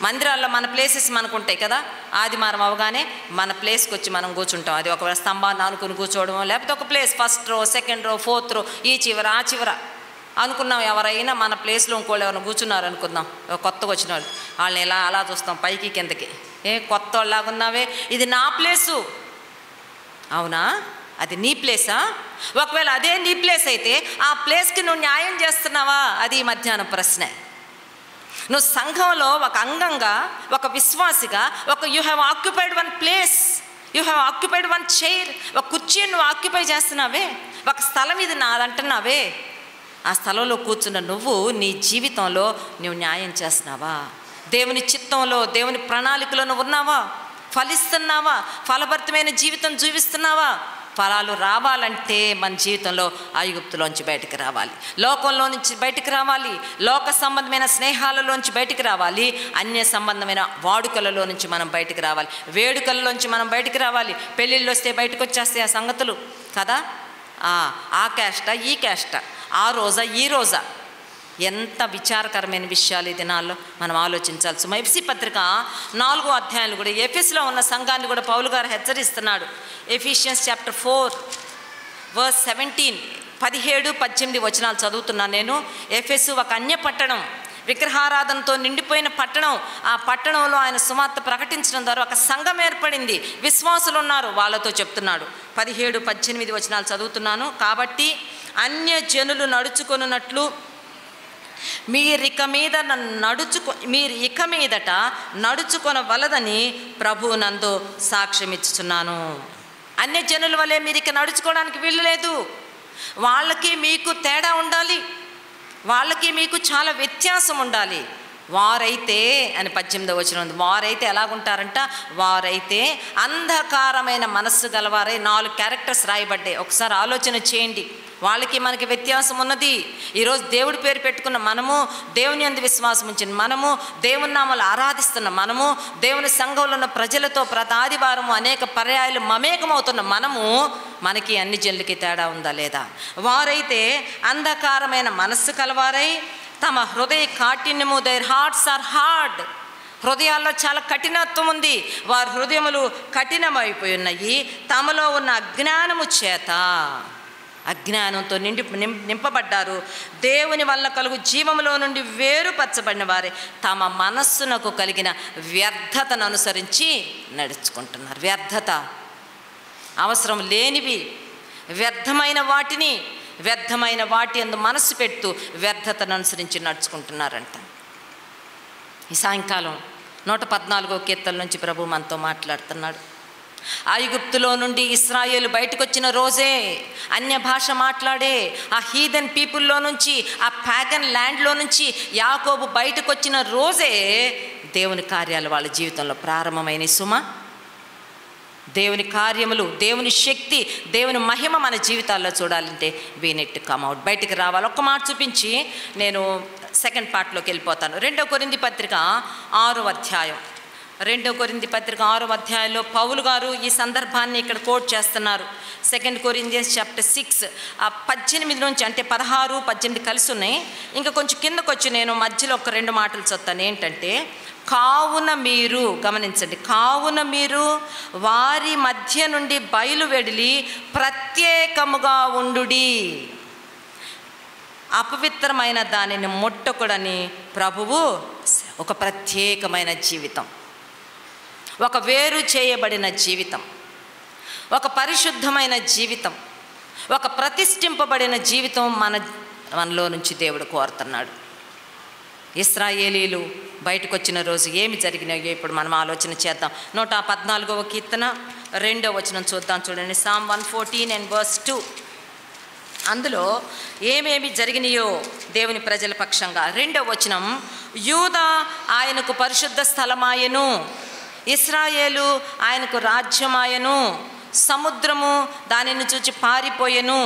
మందిరాల్లో మన ప్లేసెస్ మనకు ఉంటాయి కదా, ఆదివారం అవగానే మన ప్లేస్కి వచ్చి మనం కూర్చుంటాం. అది ఒకవేళ స్తంభాన్ని అనుకుని కూర్చోవడం, లేకపోతే ఒక place 1st row 2nd row 4th row, ఈ చివర ఆ చివర అనుకున్నాం. ఎవరైనా మన ప్లేస్లో ఇంకోళ్ళు ఎవరైనా కూర్చున్నారు అనుకుందాం, కొత్తగా వచ్చిన వాళ్ళు, వాళ్ళని ఎలా అలా చూస్తాం పైకి కిందకి. కొత్త వాళ్ళలాగున్నావే, ఇది నా ప్లేసు. అవునా, అది నీ ప్లేసా? ఒకవేళ అదే నీ ప్లేస్ అయితే ఆ ప్లేస్కి నువ్వు న్యాయం చేస్తున్నావా? అది ఈ మధ్యాహ్నం ప్రశ్నే. నువ్వు సంఘంలో ఒక అంగంగా, ఒక విశ్వాసిగా, you have occupied 1 place, you have occupied 1 chair, ఒక కుర్చీని నువ్వు ఆక్యుపై చేస్తున్నావే, ఒక స్థలం ఇది నాదంటున్నావే. ఆ స్థలంలో కూర్చున్న నువ్వు నీ జీవితంలో నువ్వు న్యాయం చేస్తున్నావా? దేవుని చిత్తంలో, దేవుని ప్రణాళికలో నువ్వు ఉన్నావా? ఫలిస్తున్నావా? ఫలభరితమైన జీవితం జీవిస్తున్నావా? ఫలాలు రావాలంటే మన జీవితంలో ఐగుప్తులోంచి బయటికి రావాలి, లోకంలో నుంచి బయటికి రావాలి, లోక సంబంధమైన స్నేహాలలోంచి బయటికి రావాలి, అన్య సంబంధమైన వాడుకలలో నుంచి మనం బయటికి రావాలి, వేడుకలలోంచి మనం బయటికి రావాలి. పెళ్ళిళ్ళు వస్తే బయటకు వచ్చేస్తాయి ఆ సంగతులు కదా. ఆ క్యాస్ట, ఈ క్యాస్ట, ఆ రోజా, ఈ రోజా, ఎంత విచారకరమైన విషయాలు ఈ దినాల్లో మనం ఆలోచించాల్సి. ఎఫెసీ పత్రిక 4వ అధ్యాయాలు కూడా, ఎఫెసులో ఉన్న సంఘాన్ని కూడా పౌలు గారు హెచ్చరిస్తున్నాడు. ఎఫిషియన్స్ చాప్టర్ 4 verse 17, 17-18 వచనాలు చదువుతున్నాను నేను. ఎఫెసు ఒక అన్య పట్టణం, విగ్రహారాధనతో నిండిపోయిన పట్టణం. ఆ పట్టణంలో ఆయన సువార్త ప్రకటించడం ద్వారా ఒక సంఘం ఏర్పడింది, విశ్వాసులు ఉన్నారు. వాళ్ళతో చెప్తున్నాడు. 17-18 వచనాలు చదువుతున్నాను. కాబట్టి అన్య జనులు నడుచుకొనున్నట్లు మీరు ఇక మీదట నడుచుకొనవలదని ప్రభువు నందు సాక్ష్యమిచ్చుచున్నాను. అన్య జనుల వలె మీరు ఇక నడుచుకోవడానికి వీలు లేదు. వాళ్ళకి మీకు తేడా ఉండాలి, వాళ్ళకి మీకు చాలా వ్యత్యాసం ఉండాలి. వారైతే అని 18వ వచనం ఉంది. వారైతే ఎలాగుంటారంట? వారైతే అంధకారమైన మనస్సు గలవారై, 4 క్యారెక్టర్స్ రాయబడ్డాయి. ఒకసారి ఆలోచన చేయండి. వాళ్ళకి మనకి వ్యత్యాసం ఉన్నది. ఈరోజు దేవుడి పేరు పెట్టుకున్న మనము, దేవుని యందు విశ్వాసం ఉంచిన మనము, దేవుని నామములు ఆరాధిస్తున్న మనము, దేవుని సంఘంలో ఉన్న ప్రజలతో ప్రతి ఆదివారము అనేక పర్యాయాలు మమేకమవుతున్న మనము, మనకి అన్ని జనులకి తేడా ఉందా లేదా? వారైతే అంధకారమైన మనస్సు కలవారై తమ హృదయ కాఠిన్యము, దేర్ హార్ట్స్ ఆర్ హార్డ్, హృదయాల్లో చాలా కఠినత్వం ఉంది. వారి హృదయములు కఠినమైపోయి ఉన్నాయి. తమలో ఉన్న అజ్ఞానము చేత, అజ్ఞానంతో నింపబడ్డారు. దేవుని వల్ల కలుగు జీవములో నుండి వేరుపరచబడిన వారే తమ మనస్సునకు కలిగిన వ్యర్థతను అనుసరించి నడుచుకుంటున్నారు. వ్యర్థత, అవసరం లేనివి, వ్యర్థమైన వాటిని, వ్యర్థమైన వాటి యందు మనస్సు పెడుతూ వ్యర్థతను అనుసరించి నడుచుకుంటున్నారంట. ఈ సాయంకాలం 114వ కీర్తన నుంచి ప్రభు మనతో మాట్లాడుతున్నాడు. ఐగుప్తులో నుండి ఇశ్రాయేలు బయటకు వచ్చిన రోజే, అన్య భాష మాట్లాడే ఆ హీదన్ పీపుల్లో నుంచి, ఆ ప్యాగన్ ల్యాండ్లో నుంచి యాకోబు బయటకు వచ్చిన రోజే దేవుని కార్యాలు వాళ్ళ జీవితంలో ప్రారంభమైన సుమ. దేవుని కార్యములు, దేవుని శక్తి, దేవుని మహిమ మన జీవితాల్లో చూడాలంటే we need to come out, బయటికి రావాలి. ఒక్క మాట చూపించి నేను సెకండ్ పార్ట్లోకి వెళ్ళిపోతాను. 2వ కొరింథీ పత్రిక 6వ అధ్యాయం. 2వ కొరింథీ పత్రిక 6వ అధ్యాయంలో పౌలు గారు ఈ సందర్భాన్ని ఇక్కడ కోట్ చేస్తున్నారు. 2 Corinthians chapter 6 18 నుంచి, అంటే 16, 18 కలిసి ఉన్నాయి. ఇంకా కొంచెం కిందకు వచ్చి నేను మధ్యలో ఒక 2 మాటలు చదువుతాను. ఏంటంటే, కావున మీరు గమనించండి, కావున మీరు వారి మధ్య నుండి బయలువెడిలి ప్రత్యేకముగా ఉండుడి. అపవిత్రమైన దానిని ముట్టకుడని ప్రభువు. ఒక ప్రత్యేకమైన జీవితం, ఒక వేరు చేయబడిన జీవితం, ఒక పరిశుద్ధమైన జీవితం, ఒక ప్రతిష్ఠింపబడిన జీవితం మనలో నుంచి దేవుడు కోరుతున్నాడు. ఇశ్రాయేలీలు బయటకు వచ్చిన రోజు ఏమి జరిగినాయో ఇప్పుడు మనం ఆలోచన చేద్దాం. 114వ కీర్తన 2వ వచనం చూద్దాం. చూడండి, Psalm 114 and verse 2. అందులో ఏమేమి జరిగినాయో దేవుని ప్రజల పక్షంగా. 2వ వచనం, యూదా ఆయనకు పరిశుద్ధ స్థలమాయను, ఇశ్రాయేలు ఆయనకు రాజ్యమాయను, సముద్రము దానిని చూచి పారిపోయెను,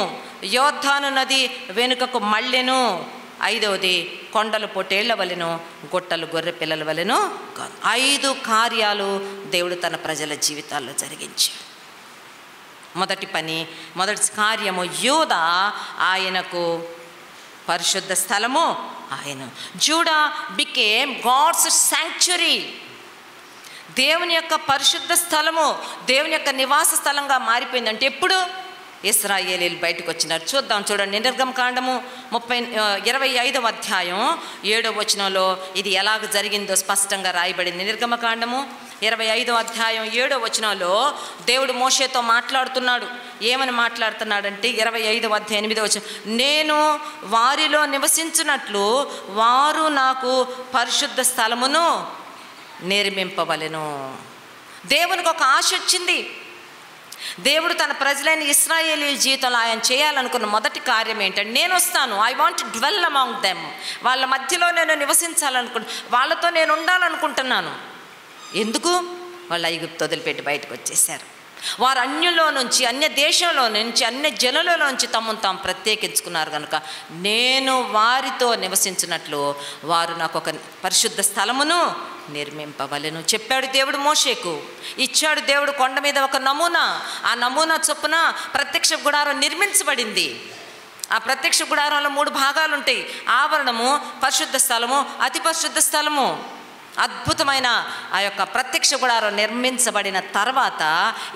యోర్దాను నది వెనుకకు మళ్ళెను. 5వది, కొండలు పొట్టేళ్ల వలెను, గుట్టలు గొర్రె పిల్లల వలెను కాదు. 5 కార్యాలు దేవుడు తన ప్రజల జీవితాల్లో జరిగించాడు. మొదటి కార్యము, యూదా ఆయనకు పరిశుద్ధ స్థలము ఆయన. Judah became God's sanctuary. దేవుని యొక్క పరిశుద్ధ స్థలము, దేవుని యొక్క నివాస స్థలంగా మారిపోయిందంటే ఎప్పుడు? ఇశ్రాయేలీలు బయటకు వచ్చినారు. చూడండి, నిర్గమకాండము 25వ అధ్యాయం 7వ వచనంలో ఇది ఎలాగ జరిగిందో స్పష్టంగా రాయబడింది. నిర్గమకాండము 25వ అధ్యాయం 7వ వచనంలో దేవుడు మోషేతో మాట్లాడుతున్నాడు. ఏమని మాట్లాడుతున్నాడంటే 25వ అధ్యాయం 8వ వచనం, నేను వారిలో నివసించున్నట్లు వారు నాకు పరిశుద్ధ స్థలమును నిర్మింపవలెను. దేవునికి ఒక ఆశ వచ్చింది. దేవుడు తన ప్రజలైన ఇశ్రాయేలీయుల జీవితంలో ఆయన చేయాలనుకున్న మొదటి కార్యం ఏంటంటే, నేను వస్తాను, I want to dwell among them. వాళ్ళ మధ్యలో నేను వాళ్ళతో నేను ఉండాలనుకుంటున్నాను. ఎందుకు? వాళ్ళు ఐగుప్తు వదిలిపెట్టి బయటకు వచ్చేసారు. వారు అన్య దేశంలో నుంచి అన్య జనులలో నుంచి తమను తాము ప్రత్యేకించుకున్నారు కనుక నేను వారితో నివసించినట్లు వారు నాకు ఒక పరిశుద్ధ స్థలమును నిర్మింపవలెను చెప్పాడు దేవుడు మోషేకు. ఇచ్చాడు దేవుడు కొండ మీద ఒక నమూనా. ఆ నమూనా చొప్పున ప్రత్యక్ష గుడారం నిర్మించబడింది. ఆ ప్రత్యక్ష గుడారంలో 3 భాగాలు ఉంటాయి. ఆవరణము, పరిశుద్ధ స్థలము, అతి పరిశుద్ధ స్థలము. అద్భుతమైన ఆ యొక్క ప్రత్యక్ష గుడారం నిర్మించబడిన తర్వాత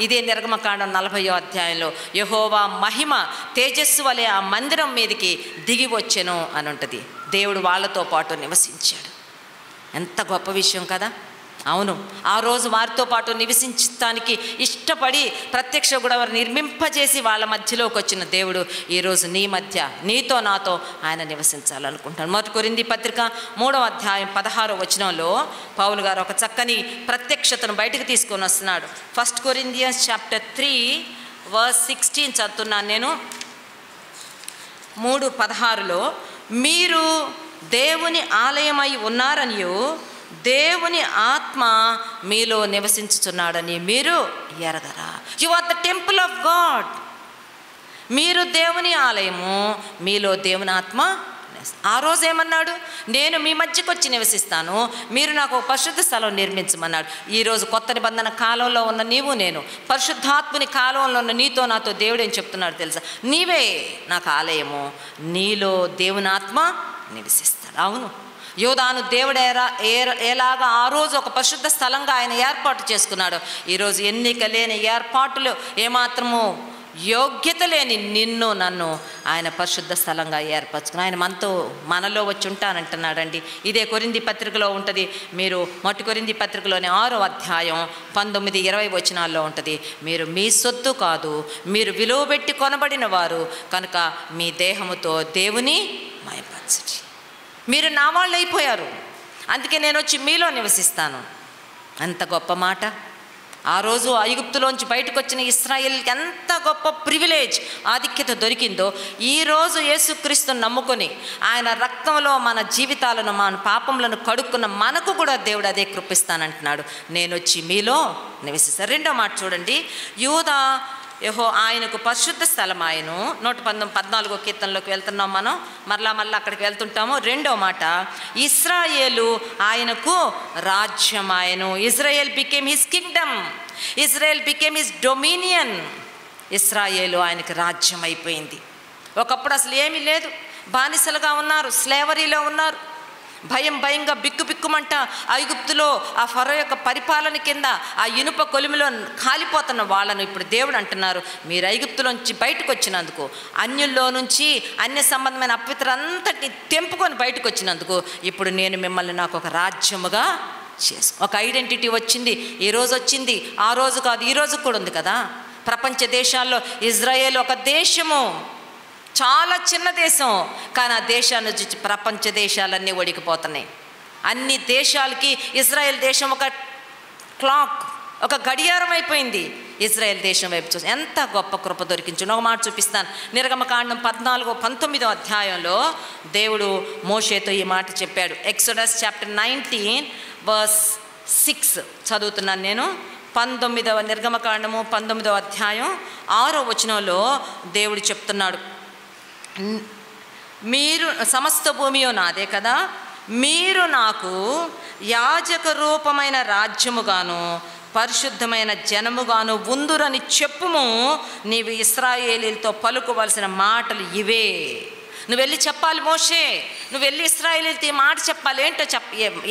ఇదే నిర్గమకాండం 40వ అధ్యాయంలో యెహోవా మహిమ తేజస్సు వలె ఆ మందిరం మీదకి దిగి వచ్చెను అని ఉంటుంది. దేవుడు వాళ్ళతో పాటు నివసించాడు. ఎంత గొప్ప విషయం కదా. అవును, ఆ రోజు వారితో పాటు నివసించడానికి ఇష్టపడి ప్రత్యక్ష గుడారం నిర్మింపజేసి వాళ్ళ మధ్యలోకి వచ్చిన దేవుడు ఈరోజు నీ మధ్య, నీతో నాతో ఆయన నివసించాలనుకుంటాడు. 1 కొరింథీ పత్రిక 3వ అధ్యాయం 16వ వచనంలో పౌలు గారు ఒక చక్కని ప్రత్యక్షతను బయటకు తీసుకొని వస్తున్నాడు. 1 Corinthians chapter 3 verse 16 చదువుతున్నాను నేను. 3:16లో మీరు దేవుని ఆలయమై ఉన్నారనియు దేవుని ఆత్మ మీలో నివసించుచున్నాడని మీరు ఎరగరా. You are the temple of God. మీరు దేవుని ఆలయము, మీలో దేవుని ఆత్మ. ఆ రోజు ఏమన్నాడు? నేను మీ మధ్యకు వచ్చి నివసిస్తాను, మీరు నాకు ఒక పరిశుద్ధ స్థలం నిర్మించమన్నాడు. ఈరోజు కొత్త నిబంధన కాలంలో ఉన్న నీవు నేను, పరిశుద్ధాత్మని కాలంలో ఉన్న నీతో నాతో దేవుడు ఏం చెప్తున్నాడు తెలుసా? నీవే నాకు ఆలయము, నీలో దేవుని ఆత్మ నివసిస్తాడు. అవును, యోదాను దేవుడు ఎలాగా ఆ రోజు ఒక పరిశుద్ధ స్థలంగా ఆయన ఏర్పాటు చేసుకున్నాడు. ఈరోజు ఎన్నిక లేని ఏర్పాటులు, ఏమాత్రము యోగ్యత లేని నిన్ను నన్ను ఆయన పరిశుద్ధ స్థలంగా ఏర్పరచుకుని ఆయన మనలో వచ్చి ఉంటానంటున్నాడండి. ఇదే కొరింథీ పత్రికలో ఉంటుంది. మీరు 1 కొరింథీ పత్రికలోని 6వ అధ్యాయం 19-20 వచనాల్లో ఉంటుంది. మీరు మీ సొత్తు కాదు, మీరు విలువ పెట్టి కొనబడిన వారు కనుక మీ దేహముతో దేవుని మహిమపరచుడి. మీరు నా వాళ్ళు అయిపోయారు, అందుకే నేను వచ్చి మీలో నివసిస్తాను. అంత గొప్ప మాట. ఆ రోజు ఐగుప్తులోంచి బయటకు వచ్చిన ఇశ్రాయేలుకి ఎంత గొప్ప ప్రివిలేజ్, ఆధిక్యత దొరికిందో ఈరోజు యేసుక్రీస్తుని నమ్ముకొని ఆయన రక్తంలో మన జీవితాలను, మన పాపములను కడుక్కున్న మనకు కూడా దేవుడు అదే కృపిస్తానంటున్నాడు. నేను వచ్చి మీలో నివసిస్తాను. 2వ మాట చూడండి. యూదా ఆయనకు పరిశుద్ధ స్థలం ఆయను. 114వ కీర్తనలోకి వెళ్తున్నాం మనం, మరలా అక్కడికి వెళ్తుంటాము. 2వ మాట, ఇశ్రాయేలు ఆయనకు రాజ్యం ఆయను. Israel became his Kingdom, Israel became his dominion. ఇశ్రాయేలు ఆయనకు రాజ్యం అయిపోయింది. ఒకప్పుడు అసలు ఏమీ లేదు, బానిసలుగా ఉన్నారు, స్లేవరీలో ఉన్నారు. భయంగా బిక్కుమంట ఐగుప్తులో ఆ ఫరో యొక్క పరిపాలన కింద ఆ ఇనుప కొలిమిలో కాలిపోతున్న వాళ్ళను ఇప్పుడు దేవుడు అంటున్నారు, మీరు ఐగుప్తులోంచి బయటకు వచ్చినందుకు, అన్యుల్లో నుంచి అన్య సంబంధమైన అపవిత్రంతటిని తెంపుకొని బయటకు వచ్చినందుకు ఇప్పుడు నేను మిమ్మల్ని నాకు ఒక రాజ్యముగా ఒక ఐడెంటిటీ వచ్చింది. ఈరోజు వచ్చింది, ఆ రోజు కాదు, ఈ రోజు కూడా ఉంది కదా. ప్రపంచ దేశాల్లో ఇజ్రాయేల్ ఒక దేశము, చాలా చిన్న దేశం, కానీ ఆ దేశాన్ని చూసి ప్రపంచ దేశాలన్నీ ఒడికిపోతున్నాయి. అన్ని దేశాలకి ఇజ్రాయెల్ దేశం ఒక క్లాక్, ఒక గడియారం అయిపోయింది. ఇజ్రాయెల్ దేశం వైపు చూసి ఎంత గొప్ప కృప దొరికించు. ఒక మాట చూపిస్తాను. నిర్గమకాండం 14-19 అధ్యాయంలో దేవుడు మోషేతో ఈ మాట చెప్పాడు. ఎక్సోడస్ చాప్టర్ 19:6 చదువుతున్నాను నేను. 19వ నిర్గమకాండము 19వ అధ్యాయం 6వ వచనంలో దేవుడు చెప్తున్నాడు, మీరు సమస్త భూమియో నాదే కదా, మీరు నాకు యాజక రూపమైన రాజ్యముగాను పరిశుద్ధమైన జనముగాను ఉందురని చెప్పుము. నీవు ఇశ్రాయేలీలతో పలుకోవలసిన మాటలు ఇవే. నువ్వు వెళ్ళి చెప్పాలి మోషే, నువ్వు వెళ్ళి ఇశ్రాయేలీలతో ఈ మాట చెప్పాలి. ఏంటో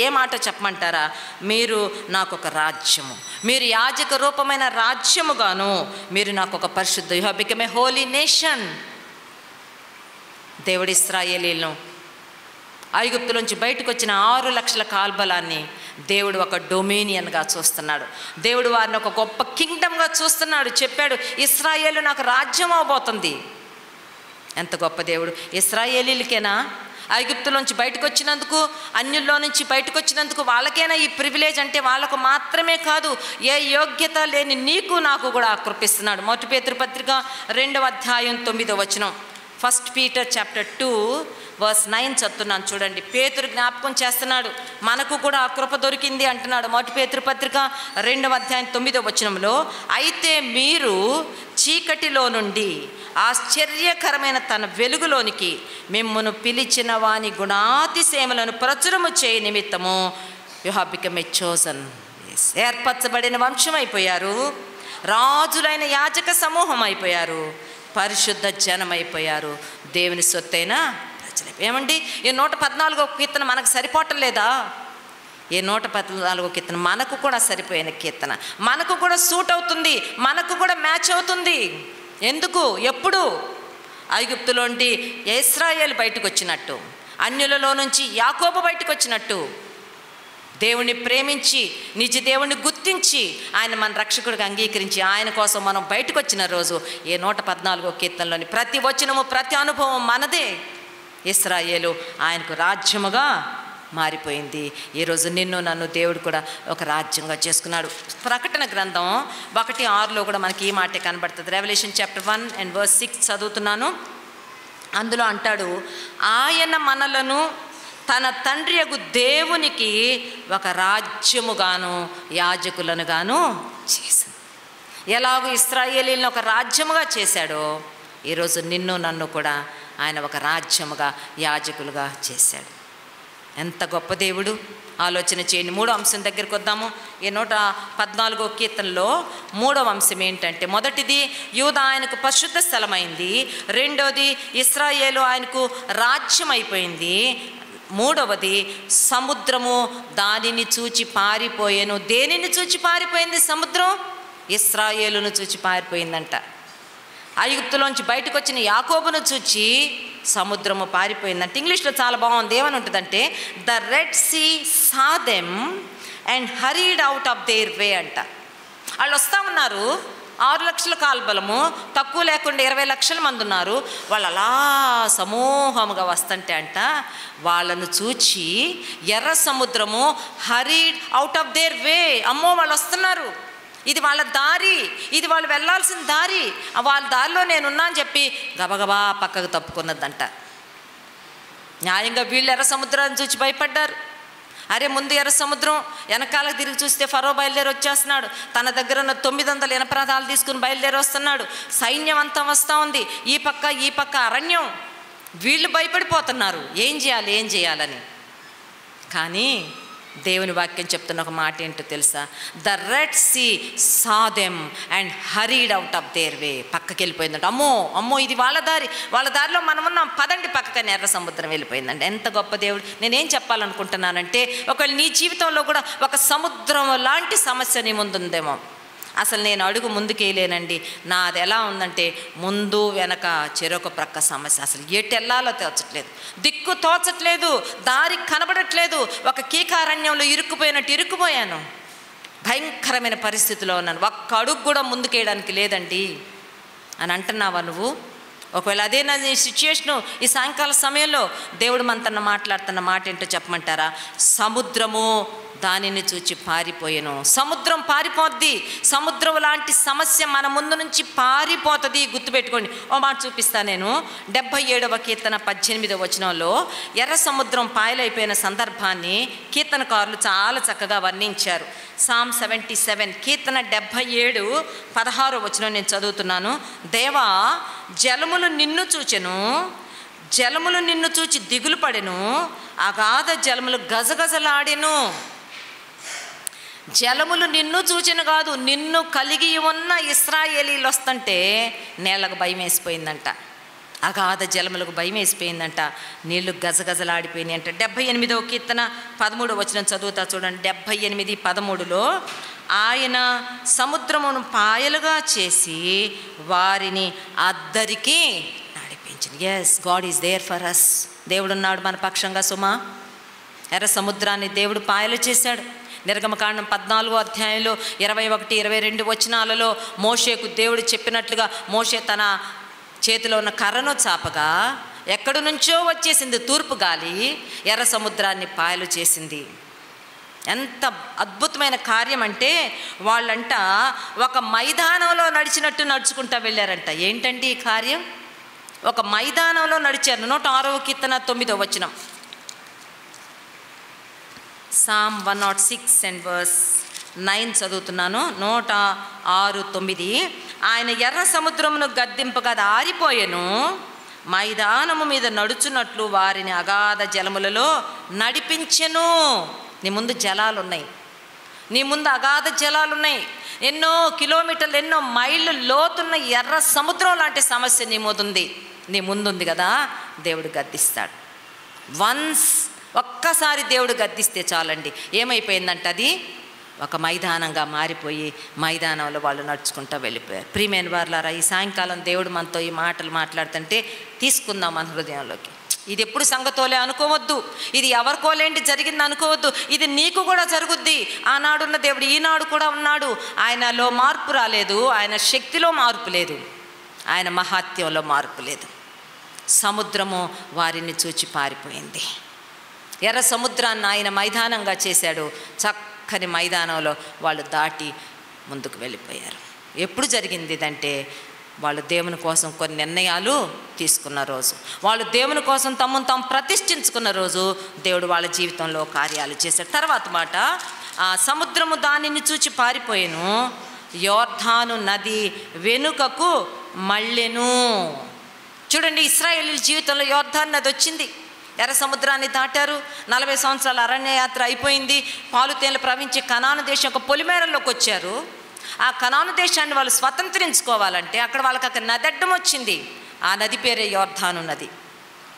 ఏ మాట చెప్పమంటారా? మీరు నాకు ఒక రాజ్యము, మీరు యాజక రూపమైన రాజ్యముగాను, మీరు నాకు ఒక పరిశుద్ధ, you have become a holy nation. దేవుడు ఇశ్రాయేలీలను ఐగుప్తులోంచి బయటకు వచ్చిన 6 లక్షల కాల్బలాన్ని దేవుడు ఒక డొమినియన్గా చూస్తున్నాడు. దేవుడు వారిని ఒక గొప్ప కింగ్డమ్గా చూస్తున్నాడు. చెప్పాడు, ఇశ్రాయేలు నాకు రాజ్యం అవబోతుంది. ఎంత గొప్ప దేవుడు! ఇశ్రాయేలీలకేనా ఐగుప్తులోంచి బయటకు వచ్చినందుకు, అన్యుల్లో నుంచి బయటకు వచ్చినందుకు వాళ్ళకైనా ఈ ప్రివిలేజ్ అంటే వాళ్ళకు మాత్రమే కాదు, ఏ యోగ్యత లేని నీకు నాకు కూడా కృపిస్తున్నాడు. మొదటి పేతురు పత్రిక 2వ అధ్యాయం 9వ వచనం. 1 Peter chapter 2:9 చదువుతున్నాను చూడండి. పేతురు జ్ఞాపకం చేస్తున్నాడు, మనకు కూడా ఆ కృప దొరికింది అంటున్నాడు. మొదటి పేతురు పత్రిక 2వ అధ్యాయం 9వ వచనంలో, అయితే మీరు చీకటిలో నుండి ఆశ్చర్యకరమైన తన వెలుగులోనికి మిమ్మును పిలిచిన వాని గుణాతిశయములను ప్రచురము చేయ నిమిత్తము you have become A chosen, ఏర్పరచబడిన వంశం అయిపోయారు, రాజులైన యాజక సమూహం అయిపోయారు, పరిశుద్ధ జనం అయిపోయారు, దేవుని సొత్తైన ప్రజలు. ఏమండి, ఈ 114వ కీర్తన మనకు సరిపోవటం లేదా? ఈ 114వ కీర్తన మనకు కూడా సరిపోయిన కీర్తన, మనకు కూడా సూట్ అవుతుంది, మనకు కూడా మ్యాచ్ అవుతుంది. ఎందుకు? ఎప్పుడు? ఐగుప్తులోంటి ఇశ్రాయేలు బయటకు వచ్చినట్టు, అన్యులలో నుంచి యాకోబు బయటకు వచ్చినట్టు, దేవుణ్ణి ప్రేమించి నిజ దేవుణ్ణి గుర్తించి ఆయన మన రక్షకుడిగా అంగీకరించి ఆయన కోసం మనం బయటకు వచ్చిన రోజు ఈ 114వ కీర్తనలోని ప్రతి వచనము, ప్రతి అనుభవం మనదే. ఇశ్రాయేలు ఆయనకు రాజ్యముగా మారిపోయింది. ఈరోజు నిన్ను నన్ను దేవుడు కూడా ఒక రాజ్యంగా చేసుకున్నాడు. ప్రకటన గ్రంథం 1:6లో కూడా మనకి ఈ మాటే కనబడుతుంది. రెవల్యూషన్ చాప్టర్ 1:6 చదువుతున్నాను. అందులో అంటాడు, ఆయన మనలను తన తండ్రి యగు దేవునికి ఒక రాజ్యముగాను యాజకులను గాను చేశాడు. ఎలాగో ఇశ్రాయేలీలను ఒక రాజ్యముగా చేశాడో ఈరోజు నిన్ను నన్ను కూడా ఆయన ఒక రాజ్యముగా యాజకులుగా చేశాడు. ఎంత గొప్ప దేవుడు! ఆలోచన చేయండి. 3వ అంశం దగ్గరికి వద్దాము. ఈ 114వ కీర్తనలో 3వ అంశం ఏంటంటే, మొదటిది యూదా ఆయనకు పరిశుద్ధ స్థలమైంది, రెండోది ఇశ్రాయేలు ఆయనకు రాజ్యం అయిపోయింది, మూడవది సముద్రము దానిని చూచి పారిపోయాను. దేనిని చూచి పారిపోయింది సముద్రం? ఇశ్రాయేలును చూచి పారిపోయిందంట. ఐగుప్తులోంచి బయటకు వచ్చిన యాకోబును చూచి సముద్రము పారిపోయిందంట. ఇంగ్లీష్లో చాలా బాగుంది. ఏమని ఉంటుందంటే, the red sea saw them and hurried out of their way అంట. వాళ్ళు వస్తూ ఉన్నారు, 6 లక్షల కాల్బలము, తక్కువ లేకుండా 20 లక్షల మంది ఉన్నారు. వాళ్ళు అలా సమూహముగా వస్తుంటే అంట, వాళ్ళను చూచి ఎర్ర సముద్రము హరీడ్ అవుట్ ఆఫ్ దేర్ వే. అమ్మో, వాళ్ళు వస్తున్నారు, ఇది వాళ్ళ దారి, ఇది వాళ్ళు వెళ్ళాల్సిన దారి, వాళ్ళ దారిలో నేనున్నా అని చెప్పి గబగబా పక్కకు తప్పుకున్నదంట. న్యాయంగా వీళ్ళు ఎర్ర సముద్రాన్ని చూసి భయపడ్డారు. అరే, ముందు ఎర్ర సముద్రం, వెనకాలకు తిరిగి చూస్తే ఫరో బయలుదేరి వచ్చేస్తున్నాడు. తన దగ్గర ఉన్న 900 ఇనపరథాలు తీసుకుని బయలుదేరి వస్తున్నాడు. సైన్యం అంతా వస్తూ ఉంది. ఈ పక్క అరణ్యం. వీళ్ళు భయపడిపోతున్నారు, ఏం చేయాలని. కానీ దేవుని వాక్యం చెప్తున్న ఒక మాట ఏంటో తెలుసా? The red sea saw them and hurried out of their way. పక్కకి వెళ్ళిపోయిందంట. అమ్మో ఇది వాళ్ళ దారిలో మనం ఉన్నాం, పదండి పక్కకని ఎర్ర సముద్రం వెళ్ళిపోయిందండి. ఎంత గొప్ప దేవుడు! నేనేం చెప్పాలనుకుంటున్నానంటే, ఒకవేళ నీ జీవితంలో కూడా ఒక సముద్రం లాంటి సమస్య నీ ముందుందేమో. అసలు నేను అడుగు ముందుకేయలేనండి, నాది ఎలా ఉందంటే ముందు వెనక చెరొక ప్రక్క సమస్య. అసలు ఎటు వెళ్ళాలో తోచట్లేదు, దిక్కు తోచట్లేదు, దారి కనబడట్లేదు. ఒక కీకారణ్యంలో ఇరుక్కుపోయాను. భయంకరమైన పరిస్థితిలో ఉన్నాను. ఒక్క అడుగు కూడా ముందుకేయడానికి లేదండి అని అంటున్నావా నువ్వు? ఒకవేళ అదే నా సిచ్యుయేషను ఈ సాయంకాల సమయంలో దేవుడు మనతో మాట్లాడుతున్న మాట ఏంటో చెప్పమంటారా? సముద్రము దానిని చూచి పారిపోయాను. సముద్రం పారిపోద్ది. సముద్రం లాంటి సమస్య మన ముందు నుంచి పారిపోతుంది. గుర్తుపెట్టుకోండి. ఓ మాట చూపిస్తా నేను. 77వ కీర్తన 18వ వచనంలో ఎర్ర సముద్రం పాయలైపోయిన సందర్భాన్ని కీర్తనకారులు చాలా చక్కగా వర్ణించారు. సామ్ 77 కీర్తన 77:16 వచనం నేను చదువుతున్నాను. దేవా, జలములు నిన్ను చూచెను, జలములు నిన్ను చూచి దిగులు పడెను, అగాధ జలములు గజగజలాడెను. జలములు నిన్ను చూచిన కాదు, నిన్ను కలిగి ఉన్న ఇశ్రాయేలీలు వస్తుంటే నీళ్ళకు భయం వేసిపోయిందంట. అగాధ జలములకు భయం వేసిపోయిందంట. నీళ్లు గజగజలాడిపోయినాయి అంట. 78వ కీర్తన 13వ వచనం చదువుతా చూడండి. 78:13లో ఆయన సముద్రమును పాయలుగా చేసి వారిని అద్దరికి నడిపించింది. Yes, God is there for us. దేవుడున్నాడు మన పక్షంగా సుమా. ఎర్ర సముద్రాన్ని దేవుడు పాయలు చేశాడు. నిర్గమకాండం 14వ అధ్యాయంలో 21, 22 వచనాలలో మోషేకు దేవుడు చెప్పినట్లుగా మోషే తన చేతిలో ఉన్న కర్రను చాపగా ఎక్కడి నుంచో వచ్చేసింది తూర్పు గాలి, ఎర్ర సముద్రాన్ని పాయలు చేసింది. ఎంత అద్భుతమైన కార్యం అంటే, వాళ్ళంట ఒక మైదానంలో నడిచినట్టు నడుచుకుంటూ వెళ్ళారంట. ఏంటంటే ఈ కార్యం? ఒక మైదానంలో నడిచారు. 106వ కీర్తన 9వ వచనం. Psalm 106 and verse 9 చదువుతున్నాను. 106:9. ఆయన ఎర్ర సముద్రమును గద్దింపగా అది ఆరిపోయెను, మైదానము మీద నడుచున్నట్లు వారిని అగాధ జలములలో నడిపించెను. నీ ముందు జలాలు ఉన్నాయి, నీ ముందు అగాధ జలాలు ఉన్నాయి. ఎన్నో కిలోమీటర్లు, ఎన్నో మైళ్ళు లోతున్న ఎర్ర సముద్రం లాంటి సమస్య నీ ముందుంది కదా. దేవుడు గద్దిస్తాడు. ఒక్కసారి దేవుడు గద్దిస్తే చాలండి, ఏమైపోయిందంట, అది ఒక మైదానంగా మారిపోయి మైదానంలో వాళ్ళు నడుచుకుంటూ వెళ్ళిపోయారు. ప్రియమైన వారులారా, ఈ సాయంకాలం దేవుడు మనతో ఈ మాటలు మాట్లాడుతుంటే తీసుకుందాం మన హృదయంలోకి. ఇది ఎప్పుడు సంగతోలే అనుకోవద్దు, ఇది ఎవరికోలేంటి జరిగింది అనుకోవద్దు. ఇది నీకు కూడా జరుగుద్ది. ఆనాడున్న దేవుడు ఈనాడు కూడా ఉన్నాడు. ఆయనలో మార్పు రాలేదు, ఆయన శక్తిలో మార్పు లేదు, ఆయన మహాత్యంలో మార్పు లేదు. సముద్రము వారిని చూచి పారిపోయింది. ఎర్ర సముద్రాన్ని ఆయన మైదానంగా చేశాడు. చక్కని మైదానంలో వాళ్ళు దాటి ముందుకు వెళ్ళిపోయారు. ఎప్పుడు జరిగింది ఇదంటే, వాళ్ళు దేవుని కోసం కొన్ని నిర్ణయాలు తీసుకున్న రోజు, వాళ్ళు దేవుని కోసం తమను తాము ప్రతిష్ఠించుకున్న రోజు దేవుడు వాళ్ళ జీవితంలో కార్యాలు చేశాడు. తర్వాత మాట, సముద్రము దానిని చూచి పారిపోయాను, యోర్దాను నది వెనుకకు మళ్ళెను. చూడండి, ఇశ్రాయేలీయుల జీవితంలో యోర్దాను నది వచ్చింది. ఎర్ర సముద్రాన్ని దాటారు. 40 సంవత్సరాల అరణ్యయాత్ర అయిపోయింది. పాలుతేనెలు ప్రవహించి కనాను దేశం ఒక పొలిమేరల్లోకి వచ్చారు. ఆ కనాను దేశాన్ని వాళ్ళు స్వతంత్రించుకోవాలంటే అక్కడ వాళ్ళకి నది అడ్డం వచ్చింది. ఆ నది పేరే యోర్దాను నది.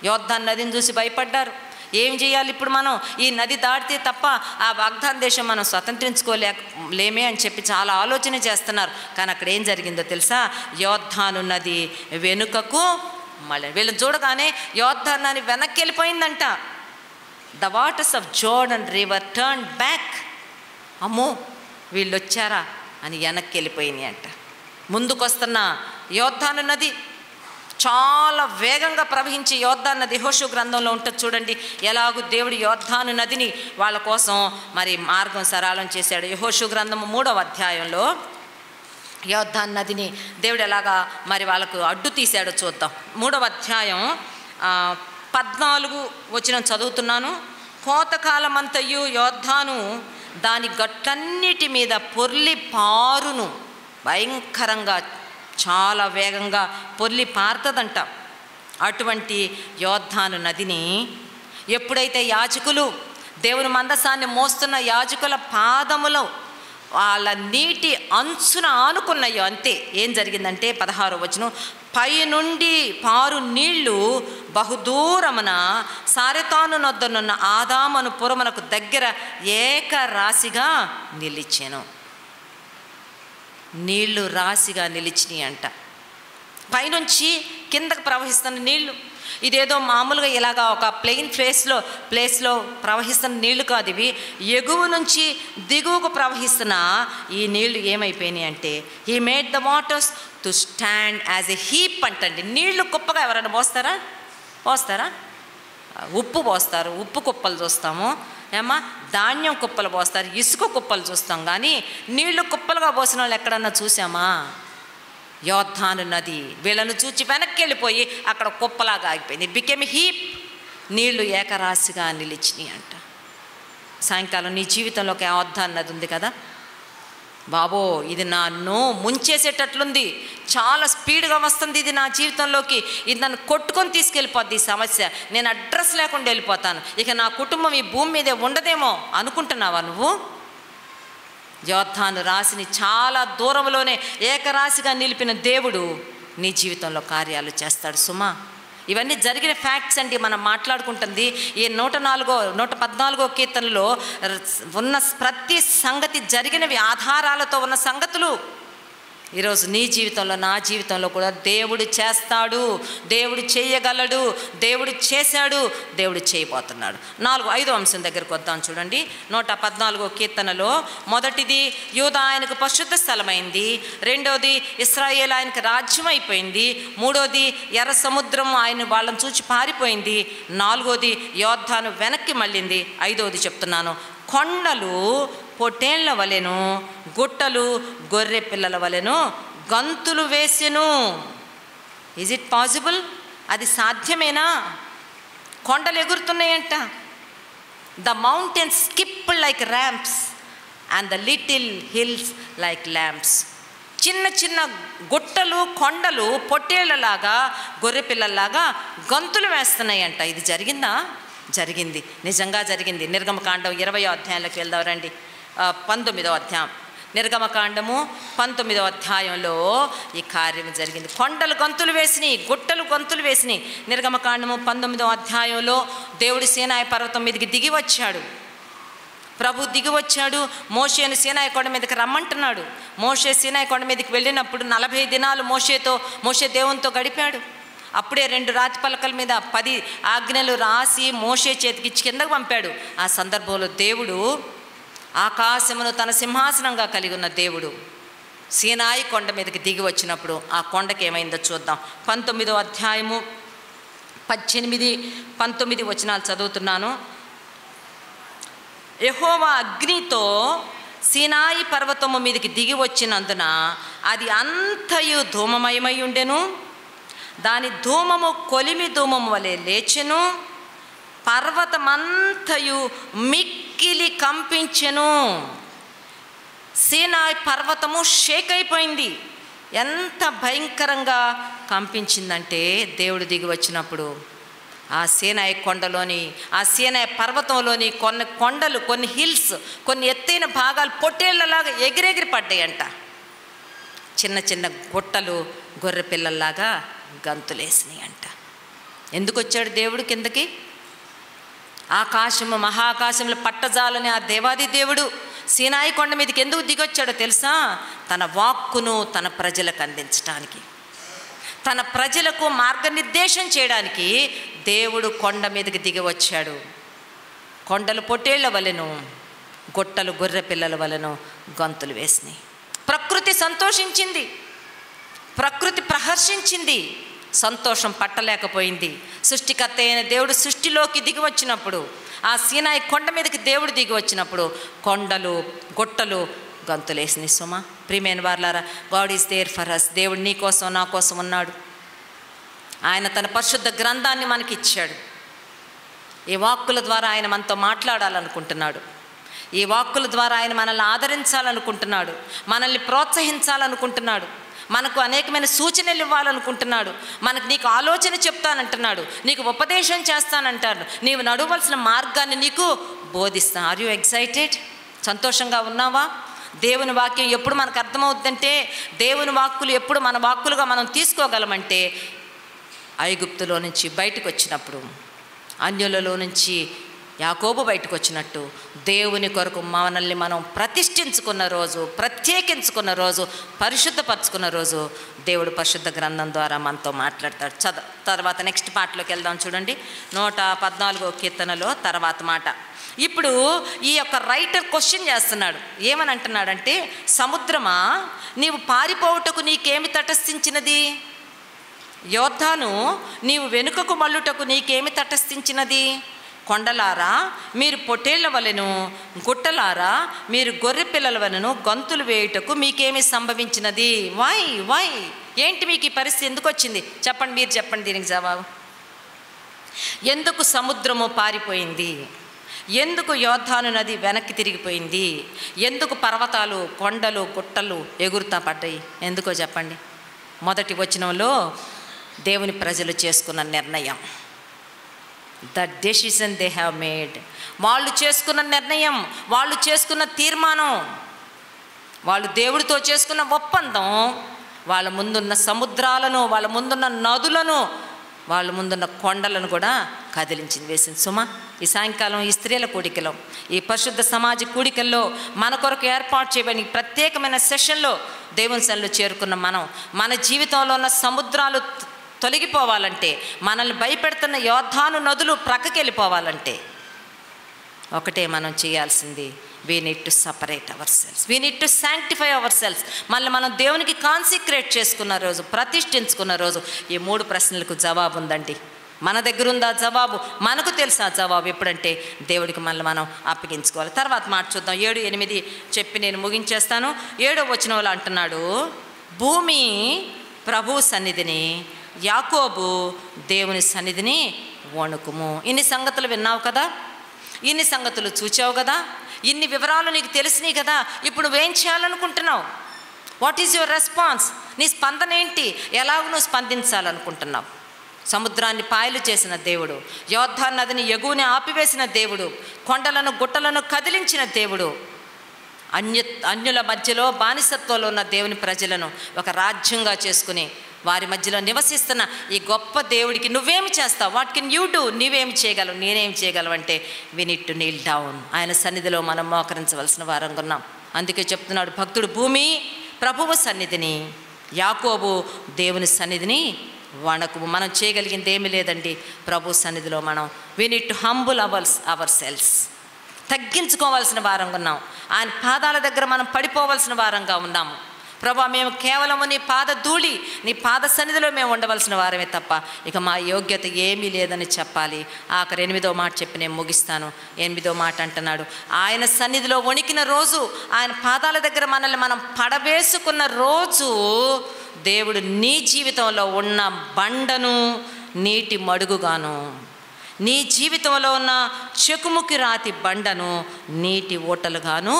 యోర్దాను నదిని చూసి భయపడ్డారు. ఏం చేయాలి ఇప్పుడు మనం? ఈ నది దాటితే తప్ప ఆ వాగ్దాన దేశం మనం స్వతంత్రించుకోలేమే అని చెప్పి చాలా ఆలోచన చేస్తున్నారు. కానీ అక్కడ ఏం జరిగిందో తెలుసా? యోర్దాను నది వెనుకకు మళ్ళీ వీళ్ళని చూడగానే యోర్దాను నది వెనక్కి వెళ్ళిపోయిందంట. The waters of Jordan river turn back. అమ్మో, వీళ్ళు వచ్చారా అని వెనక్కి వెళ్ళిపోయినాయి అంట. ముందుకొస్తున్న యోర్దాను నది చాలా వేగంగా ప్రవహించి యోర్దాను నది యెహోషువ గ్రంథంలో ఉంటుంది చూడండి. ఎలాగూ దేవుడు యోర్దాను నదిని వాళ్ళ కోసం మరి మార్గం సరళం చేశాడు. యెహోషువ గ్రంథము 3వ అధ్యాయంలో యోర్దాను నదిని దేవుడు ఎలాగా మరి వాళ్ళకు అడ్డు తీశాడో చూద్దాం. 3వ అధ్యాయం 14 వచనం చదువుతున్నాను. కోతకాలమంతయు యోర్దాను దాని గట్లన్నిటి మీద పొర్లి పారును. భయంకరంగా చాలా వేగంగా పొర్లి పారుతుందంట. అటువంటి యోర్దాను నదిని ఎప్పుడైతే యాజకులు దేవుని మందసాన్ని మోస్తున్న యాజకుల పాదములో వాళ్ళ నీటి అంచున ఆనుకున్నాయో అంతే. ఏం జరిగిందంటే 16వ వచనం, పైనుండి పారు నీళ్లు బహుదూరమున సారెతాను నొద్దనున్న ఆదామను పురమునకు దగ్గర ఏకరాశిగా నిలిచెను. నీళ్లు రాశిగా నిలిచినాయి అంట. పైనుంచి కిందకు ప్రవహిస్తున్న నీళ్లు, ఇదేదో మామూలుగా ఇలాగా ఒక ప్లేస్లో ప్రవహిస్తున్న నీళ్లు కాదు ఇవి. ఎగువ నుంచి దిగువకు ప్రవహిస్తున్న ఈ నీళ్లు ఏమైపోయినాయి అంటే, he made the waters to stand as a heap అంటండి. నీళ్లు కుప్పగా ఎవరైనా పోస్తారా? ఉప్పు పోస్తారు, ఉప్పు కుప్పలు చూస్తాము. ఏమా ధాన్యం కుప్పలు పోస్తారు, ఇసుక కుప్పలు చూస్తాం. కానీ నీళ్లు కుప్పలుగా పోసిన వాళ్ళు ఎక్కడన్నా చూసామా? యోర్దాను నది వీళ్ళను చూచి వెనక్కి వెళ్ళిపోయి అక్కడ కుప్పలాగా ఆగిపోయింది. It became heap. నీళ్లు ఏకరాశిగా నిలిచినాయి అంట. సాయంకాలం నీ జీవితంలో ఒక యోర్దాను నది ఉంది కదా, బాబో ఇది నన్ను ముంచేసేటట్లుంది, చాలా స్పీడ్గా వస్తుంది ఇది నా జీవితంలోకి, ఇది నన్ను కొట్టుకొని తీసుకెళ్ళిపోద్ది ఈ సమస్య, నేను అడ్రస్ లేకుండా వెళ్ళిపోతాను, ఇక నా కుటుంబం ఈ భూమి మీదే ఉండదేమో అనుకుంటున్నావా నువ్వు? యోర్దాను రాశిని చాలా దూరంలోనే ఏకరాశిగా నిలిపిన దేవుడు నీ జీవితంలో కార్యాలు చేస్తాడు సుమా. ఇవన్నీ జరిగిన ఫ్యాక్ట్స్ అండి. మనం మాట్లాడుకుంటుంది ఈ 114వ కీర్తనలో ఉన్న ప్రతి సంగతి జరిగినవి ఆధారాలతో ఉన్న సంగతులు. ఈరోజు నీ జీవితంలో నా జీవితంలో కూడా దేవుడు చేస్తాడు, దేవుడు చేయగలడు, దేవుడు చేశాడు, దేవుడు చేయబోతున్నాడు. 5వ అంశం దగ్గరికి వద్దాం చూడండి. 114వ కీర్తనలో మొదటిది యూదా ఆయనకు పరిశుద్ధ స్థలమైంది, రెండోది ఇశ్రాయేలు ఆయనకు రాజ్యం అయిపోయింది, మూడోది ఎర్ర సముద్రం ఆయన వాళ్ళని చూచి పారిపోయింది, నాలుగోది యోర్దాను వెనక్కి మళ్ళింది, ఐదోది చెప్తున్నాను, కొండలు పొట్టేళ్ల వలెను గుట్టలు గొర్రె పిల్లల వలెను గంతులు వేసెను. Is it possible? అది సాధ్యమేనా? కొండలు ఎగురుతున్నాయంట. The mountains skip like ramps and the little hills like lamps. చిన్న చిన్న గుట్టలు కొండలు పొట్టేళ్లలాగా గొర్రె పిల్లల్లాగా గంతులు వేస్తున్నాయంట. ఇది జరిగిందా? జరిగింది, నిజంగా జరిగింది. నిర్గమకాండం 20వ అధ్యాయంలోకి వెళ్దాం రండి. 19వ అధ్యాయం, నిర్గమకాండము 19వ అధ్యాయంలో ఈ కార్యం జరిగింది. కొండలు గంతులు వేసినాయి, గుట్టలు గంతులు వేసినాయి. నిర్గమకాండము 19వ అధ్యాయంలో దేవుడు సీనాయి పర్వతం మీదకి దిగి వచ్చాడు. ప్రభు దిగి వచ్చాడు, మోషేను సీనాయి కొండ మీదకి రమ్మంటున్నాడు. మోషే సీనాయి కొండ మీదకి వెళ్ళినప్పుడు 40 దినాలు మోషే దేవునితో గడిపాడు. అప్పుడే 2 రాతి పలకల మీద 10 ఆజ్ఞలు రాసి మోషే చేతికిచ్చి కిందకు పంపాడు. ఆ సందర్భంలో దేవుడు ఆకాశమును తన సింహాసనంగా కలిగి ఉన్న దేవుడు సీనాయి కొండ మీదకి దిగి వచ్చినప్పుడు ఆ కొండకి ఏమైందో చూద్దాం. 19వ అధ్యాయము 18, 19 వచనాలు చదువుతున్నాను. యెహోవా అగ్నితో సీనాయి పర్వతము మీదకి దిగి వచ్చినందున అది అంతయు ధూమమయమై ఉండెను. దాని ధూమము కొలిమి ధూమము వలె లేచెను, పర్వతమంతయు మిక్కిలి కంపించెను. సీనాయి పర్వతము షేక్ అయిపోయింది. ఎంత భయంకరంగా కంపించిందంటే దేవుడు దిగి వచ్చినప్పుడు ఆ సీనాయి కొండలోని, ఆ సీనాయి పర్వతంలోని కొన్ని కొండలు, కొన్ని హిల్స్, కొన్ని ఎత్తైన భాగాలు పొట్టేళ్లలాగా ఎగిరెగిరి పడ్డాయంట. చిన్న చిన్న గుట్టలు గొర్రె పిల్లల్లాగా గంతులేసినాయి అంట. ఎందుకు వచ్చాడు దేవుడు కిందకి? ఆకాశము మహాకాశంలో పట్టజాలని ఆ దేవాది దేవుడు సీనాయి కొండ మీదకి ఎందుకు దిగొచ్చాడో తెలుసా? తన వాక్కును తన ప్రజలకు అందించడానికి, తన ప్రజలకు మార్గనిర్దేశం చేయడానికి దేవుడు కొండ మీదకి దిగి వచ్చాడు. కొండలు పొట్టేళ్ల వలెను, గుట్టలు గొర్రె పిల్లల వలెను గంతులు వేసినాయి. ప్రకృతి సంతోషించింది, ప్రకృతి ప్రహర్షించింది, సంతోషం పట్టలేకపోయింది. సృష్టికర్త అయిన దేవుడు సృష్టిలోకి దిగి వచ్చినప్పుడు, ఆ సీనాయి కొండ మీదకి దేవుడు దిగి వచ్చినప్పుడు కొండలు గుట్టలు గంతులేసినాయి. సుమా ప్రియమైన వారలారా, God is there for us. దేవుడు నీ కోసం నా కోసం ఉన్నాడు. ఆయన తన పరిశుద్ధ గ్రంథాన్ని మనకి ఇచ్చాడు. ఈ వాక్కుల ద్వారా ఆయన మనతో మాట్లాడాలనుకుంటున్నాడు. ఈ వాక్కుల ద్వారా ఆయన మనల్ని ఆదరించాలనుకుంటున్నాడు, మనల్ని ప్రోత్సహించాలనుకుంటున్నాడు, మనకు అనేకమైన సూచనలు ఇవ్వాలనుకుంటున్నాడు. నీకు ఆలోచన చెప్తానంటున్నాడు, నీకు ఉపదేశం చేస్తానంటాడు, నీవు నడవలసిన మార్గాన్ని నీకు బోధిస్తాను. Are you excited? సంతోషంగా ఉన్నావా? దేవుని వాక్యం ఎప్పుడు మనకు అర్థమవుతుందంటే, దేవుని వాక్కులు ఎప్పుడు మన వాక్కులుగా మనం తీసుకోగలమంటే, ఐగుప్తులో నుంచి బయటకు వచ్చినప్పుడు, అన్యులలో నుంచి యాకోబు బయటకు వచ్చినట్టు, దేవుని కొరకు మనల్ని మనం ప్రతిష్ఠించుకున్న రోజు, ప్రత్యేకించుకున్న రోజు, పరిశుద్ధపరచుకున్న రోజు దేవుడు పరిశుద్ధ గ్రంథం ద్వారా మనతో మాట్లాడతాడు. తర్వాత నెక్స్ట్ పాటలోకి వెళ్దాం. చూడండి, 114వ కీర్తనలో తర్వాత మాట. ఇప్పుడు ఈ యొక్క రైటర్ క్వశ్చన్ చేస్తున్నాడు. ఏమని అంటున్నాడంటే, సముద్రమా నీవు పారిపోవుటకు నీకేమి తటస్థించినది? యోర్దాను నీవు వెనుకకు మల్లుటకు నీకేమి తటస్థించినది? కొండలారా మీరు పొట్టేళ్ల వలెను, గుట్టలారా మీరు గొర్రె పిల్లల వలెను గంతులు వేయుటకు మీకేమి సంభవించినది? వై ఏంటి మీకు ఈ పరిస్థితి ఎందుకు వచ్చింది? చెప్పండి, మీరు చెప్పండి దీనికి జవాబు. ఎందుకు సముద్రము పారిపోయింది? ఎందుకు యోర్దాను నది వెనక్కి తిరిగిపోయింది? ఎందుకు పర్వతాలు, కొండలు, గుట్టలు ఎగురుతా పడ్డాయి? ఎందుకో చెప్పండి. మొదటి వచనంలో దేవుని ప్రజలు చేసుకున్న నిర్ణయం, the decision they have made. వాళ్ళు చేసుకున్న నిర్ణయం, వాళ్ళు చేసుకున్న తీర్మానం, వాళ్ళు దేవుడితో చేసుకున్న ఒప్పందం వాళ్ళ ముందున్న సముద్రాలను, వాళ్ళ ముందున్న నదులను, వాళ్ళ ముందున్న కొండలను కూడా కదిలించింది, వేసింది. సుమా, ఈ సాయంకాలం ఈ స్త్రీల కూడికలో, ఈ పరిశుద్ధ సమాజ కూడికల్లో మన కొరకు ఏర్పాటు చేయబడిన ప్రత్యేకమైన సెషన్లో దేవుని సన్నిధిలో చేరుకున్న మనం, మన జీవితంలో ఉన్న సముద్రాలు తొలగిపోవాలంటే, మనల్ని భయపెడుతున్న యోర్దాను నదులు ప్రక్కకి వెళ్ళిపోవాలంటే ఒకటే మనం చేయాల్సింది, we need to separate our selves, we need to sanctify our selves. మళ్ళీ మనం దేవునికి కాన్సిక్రేట్ చేసుకున్న రోజు, ప్రతిష్ఠించుకున్న రోజు ఈ 3 ప్రశ్నలకు జవాబు ఉందండి. మన దగ్గర ఉందా జవాబు? మనకు తెలుసా జవాబు? ఎప్పుడంటే దేవుడికి మళ్ళీ మనం అప్పగించుకోవాలి. తర్వాత మాట చూద్దాం. 7, 8 చెప్పి నేను ముగించేస్తాను. 7వ వచనంలో అంటున్నాడు, భూమి ప్రభు సన్నిధిని, యాకోబు దేవుని సన్నిధిని వణుకుము. ఇన్ని సంగతులు విన్నావు కదా, ఇన్ని సంగతులు చూచావు కదా, ఇన్ని వివరాలు నీకు తెలిసినాయి కదా. ఇప్పుడు నువ్వేం చేయాలనుకుంటున్నావు? What is your response? నీ స్పందన ఏంటి? ఎలాగ నువ్వు స్పందించాలనుకుంటున్నావు? సముద్రాన్ని పాయలు చేసిన దేవుడు, యోర్దాను నదిని ఎగువని ఆపివేసిన దేవుడు, కొండలను గుట్టలను కదిలించిన దేవుడు, అన్యుల మధ్యలో బానిసత్వంలో ఉన్న దేవుని ప్రజలను ఒక రాజ్యంగా చేసుకుని వారి మధ్యలో నివసిస్తున్న ఈ గొప్ప దేవుడికి నువ్వేమి చేస్తావు? What can you do? నీవేమి చేయగలవు, నేనేమి చేయగలవు అంటే, we need to kneel down. ఆయన సన్నిధిలో మనం మోకరించవలసిన వారంగా ఉన్నాం. అందుకే చెప్తున్నాడు భక్తుడు, భూమి ప్రభువు సన్నిధిని, యాకోబు దేవుని సన్నిధిని వణకుము. మనం చేయగలిగింది ఏమీ లేదండి. ప్రభు సన్నిధిలో మనం we need to humble our selves, తగ్గించుకోవాల్సిన వారంగా ఉన్నాం. ఆయన పాదాల దగ్గర మనం పడిపోవలసిన వారంగా ఉన్నాము. ప్రభా, మేము కేవలము నీ పాద ధూళి, నీ పాద సన్నిధిలో మేము ఉండవలసిన వారమే తప్ప ఇక మా యోగ్యత ఏమీ లేదని చెప్పాలి. ఆఖరి 8వ మాట చెప్పి నేను ముగిస్తాను. 8వ మాట అంటున్నాడు, ఆయన సన్నిధిలో వణికిన రోజు, ఆయన పాదాల దగ్గర మనల్ని మనం పడవేసుకున్న రోజు దేవుడు నీ జీవితంలో ఉన్న బండను నీటి మడుగుగాను, నీ జీవితంలో ఉన్న చెకుముకి రాతి బండను నీటి ఊటలుగాను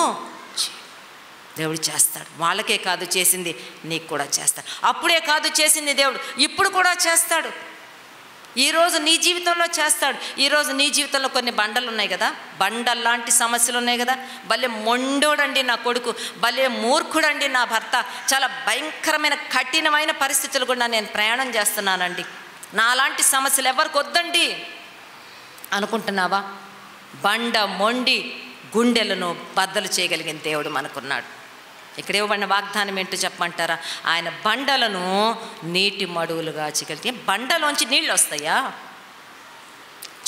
దేవుడు చేస్తాడు. వాళ్ళకే కాదు చేసింది, నీకు కూడా చేస్తాడు. అప్పుడే కాదు చేసింది దేవుడు, ఇప్పుడు కూడా చేస్తాడు. ఈరోజు నీ జీవితంలో చేస్తాడు. ఈరోజు నీ జీవితంలో కొన్ని బండలు ఉన్నాయి కదా, బండల్లాంటి సమస్యలు ఉన్నాయి కదా. భలే మొండోడండి నా కొడుకు, భలే మూర్ఖుడండి నా భర్త, చాలా భయంకరమైన కఠినమైన పరిస్థితులు కూడా నేను ప్రయాణం చేస్తున్నానండి, నాలాంటి సమస్యలు ఎవరికి వద్దండి అనుకుంటున్నావా? బండ మొండి గుండెలను బద్దలు చేయగలిగిన దేవుడు మనకున్నాడు. ఇక్కడ ఇవ్వబడిన వాగ్దానం ఏంటో చెప్పమంటారా? ఆయన బండలను నీటి మడుగులుగా చేయగలిగితే, బండలోంచి నీళ్ళు వస్తాయా?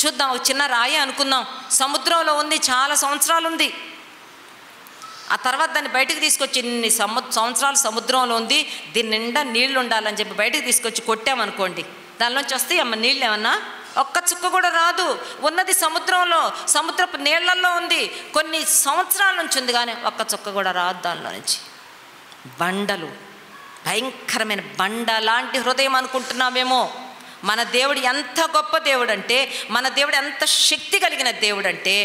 చూద్దాం. ఒక చిన్న రాయి అనుకుందాం, సముద్రంలో ఉంది, చాలా సంవత్సరాలు ఉంది. ఆ తర్వాత దాన్ని బయటకు తీసుకొచ్చి, ఇన్ని సంవత్సరాలు సముద్రంలో ఉంది, దీని నిండా నీళ్ళు ఉండాలని చెప్పి బయటకు తీసుకొచ్చి కొట్టామనుకోండి, దానిలోంచి వస్తాయి అమ్మ నీళ్ళు? ఏమన్నా ఒక్క చుక్క కూడా రాదు. ఉన్నది సముద్రంలో, సముద్రపు నీళ్లలో ఉంది, కొన్ని సంవత్సరాల నుంచి ఉంది, కానీ ఒక్క చుక్క కూడా రాదు దానిలో నుంచి. బండలు, భయంకరమైన బండ లాంటి హృదయం అనుకుంటున్నామేమో. మన దేవుడు ఎంత గొప్ప దేవుడు అంటే, మన దేవుడు ఎంత శక్తి కలిగిన దేవుడు అంటే,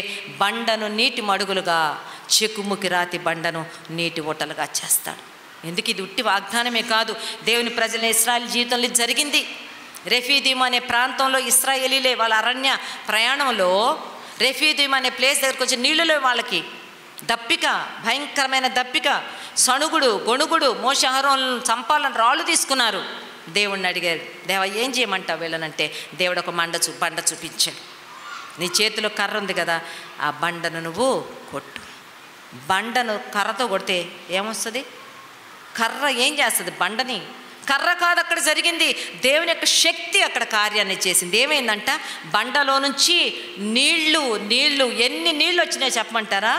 బండను నీటి మడుగులుగా, చెకుముకి రాతి బండను నీటి ఊటలుగా చేస్తాడు. ఎందుకు ఇది ఉట్టి వాగ్దానమే కాదు, దేవుని ప్రజల ఇశ్రాయేలు జీవితంలో జరిగింది. రెఫీదీము అనే ప్రాంతంలో ఇశ్రాయేలీలే వాళ్ళ అరణ్య ప్రయాణంలో రెఫీదీము అనే ప్లేస్ దగ్గరకు వచ్చి నీళ్ళలో వాళ్ళకి దప్పిక, భయంకరమైన దప్పిక, సణుగుడు గొణుగుడు, మోషే అహరోనులను చంపాలని రాళ్ళు తీసుకున్నారు. దేవుణ్ణి అడిగారు, దేవా ఏం చేయమంటావు వీళ్ళనంటే దేవుడు ఒక బండ చూపించాడు. నీ చేతిలో కర్ర ఉంది కదా, ఆ బండను నువ్వు కొట్టు. బండను కర్రతో కొడితే ఏమొస్తుంది? కర్ర ఏం చేస్తుంది? బండని. కర్ర కాదు అక్కడ జరిగింది, దేవుని యొక్క శక్తి అక్కడ కార్యాన్ని చేసింది. ఏమైందంట? బండలో నుంచి నీళ్లు ఎన్ని నీళ్ళు వచ్చినాయో చెప్పమంటారా?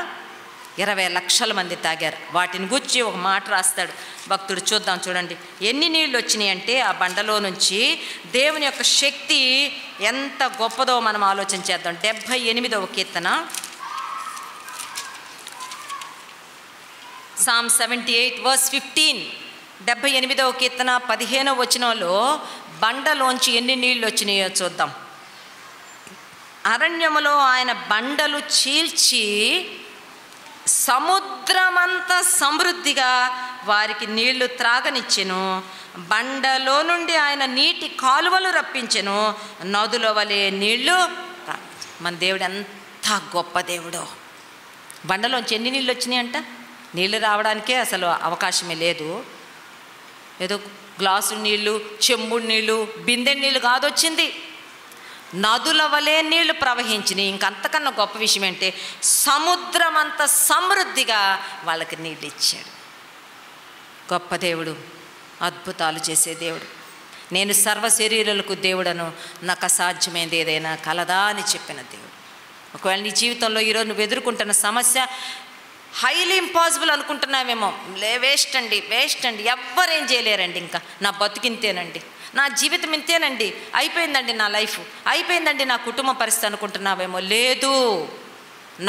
20 లక్షల మంది తాగారు. వాటిని గురించి ఒక మాట రాస్తాడు భక్తుడు, చూద్దాం చూడండి. ఎన్ని నీళ్ళు వచ్చినాయి అంటే ఆ బండలో నుంచి దేవుని యొక్క శక్తి ఎంత గొప్పదో మనం ఆలోచన చేద్దాం. 78వ కీర్తన, Psalm 78 verse 15. 78వ కీర్తన 15వ వచనంలో బండలోంచి ఎన్ని నీళ్ళు వచ్చినాయో చూద్దాం. అరణ్యములో ఆయన బండలు చీల్చి సముద్రమంత సమృద్ధిగా వారికి నీళ్లు త్రాగనిచ్చెను. బండలో నుండి ఆయన నీటి కాలువలు రప్పించెను, నదుల వలె నీళ్లు. మన దేవుడు ఎంత గొప్ప దేవుడో. బండలోంచి ఎన్ని నీళ్ళు వచ్చినాయి అంట? నీళ్ళు రావడానికే అసలు అవకాశమే లేదు. ఏదో గ్లాసు నీళ్ళు, చెంబుడు నీళ్ళు, బిందె నీళ్ళు కాదు వచ్చింది, నదుల వలె నీళ్లు ప్రవహించినాయి. ఇంకంతకన్నా గొప్ప విషయం ఏంటంటే సముద్రం అంత సమృద్ధిగా వాళ్ళకి నీళ్ళు ఇచ్చాడు. గొప్ప దేవుడు, అద్భుతాలు చేసే దేవుడు. నేను సర్వ శరీరులకు దేవుడను, నాకు అసాధ్యమైనది ఏదైనా కలదా అని చెప్పిన దేవుడు. ఒకవేళ నీ జీవితంలో ఈరోజు నువ్వు ఎదుర్కొంటున్న సమస్య హైలీ ఇంపాసిబుల్ అనుకుంటున్నావేమో, వేస్ట్ అండి ఎవ్వరేం చేయలేరండి, ఇంకా నా బతుకింతేనండి, నా జీవితం ఇంతేనండి, అయిపోయిందండి నా లైఫ్, అయిపోయిందండి నా కుటుంబ పరిస్థితి అనుకుంటున్నావేమో. లేదు,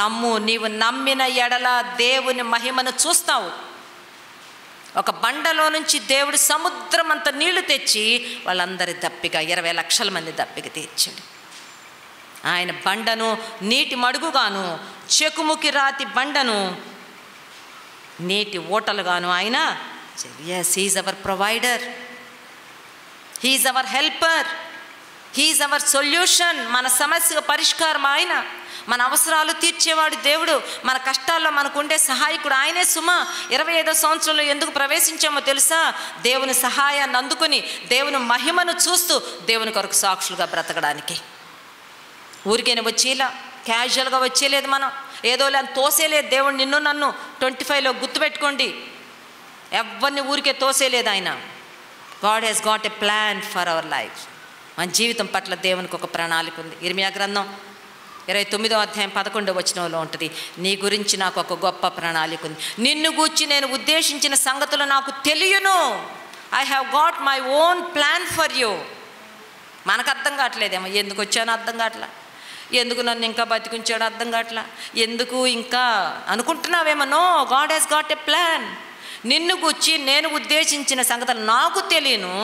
నమ్ము. నీవు నమ్మిన ఎడల దేవుని మహిమను చూస్తావు. ఒక బండలో నుంచి దేవుడు సముద్రం అంత నీళ్లు తెచ్చి వాళ్ళందరి దప్పిక, 20 లక్షల మంది దప్పిక తీర్చాడు. ఆయన బండను నీటి మడుగుగాను, చెకుముకి రాతి బండను నీటి ఓటలుగాను ఆయన. Yes, he is our provider, he is our helper, he is our solution. మన సమస్య పరిష్కారం ఆయన, మన అవసరాలు తీర్చేవాడు దేవుడు, మన కష్టాల్లో మనకుండే సహాయకుడు ఆయనే. సుమ 25వ సంవత్సరంలో ఎందుకు ప్రవేశించామో తెలుసా? దేవుని సహాయాన్ని అందుకుని దేవుని మహిమను చూస్తూ దేవుని కొరకు సాక్షులుగా బ్రతకడానికి. ఊరికైనా వచ్చేలా క్యాజువల్గా వచ్చేలేదు, మనం ఏదో లేని తోసేలేదు దేవుడు. నిన్ను నన్ను 25లో గుర్తుపెట్టుకోండి, ఎవరిని ఊరికే తోసేలేదు ఆయన. God has got a plan for our life. మన జీవితం పట్ల దేవునికి ఒక ప్రణాళిక ఉంది. ఇర్మియా గ్రంథం 29వ అధ్యాయం 11వ వచనంలో ఉంటుంది, నీ గురించి నాకు ఒక గొప్ప ప్రణాళిక ఉంది, నిన్ను గూర్చి నేను ఉద్దేశించిన సంగతులు నాకు తెలియను. I have got my own plan for you. మనకు అర్థం కావట్లేదేమో, ఎందుకు వచ్చానో అర్థం కావట్లా, ఎందుకు నన్ను ఇంకా బతికించాడో అర్థం కావట్లా, ఎందుకు ఇంకా అనుకుంటున్నావేమో. No, God has got a plan. నిన్ను గుచ్చి నేను ఉద్దేశించిన సంగతులు నాకు తెలియను.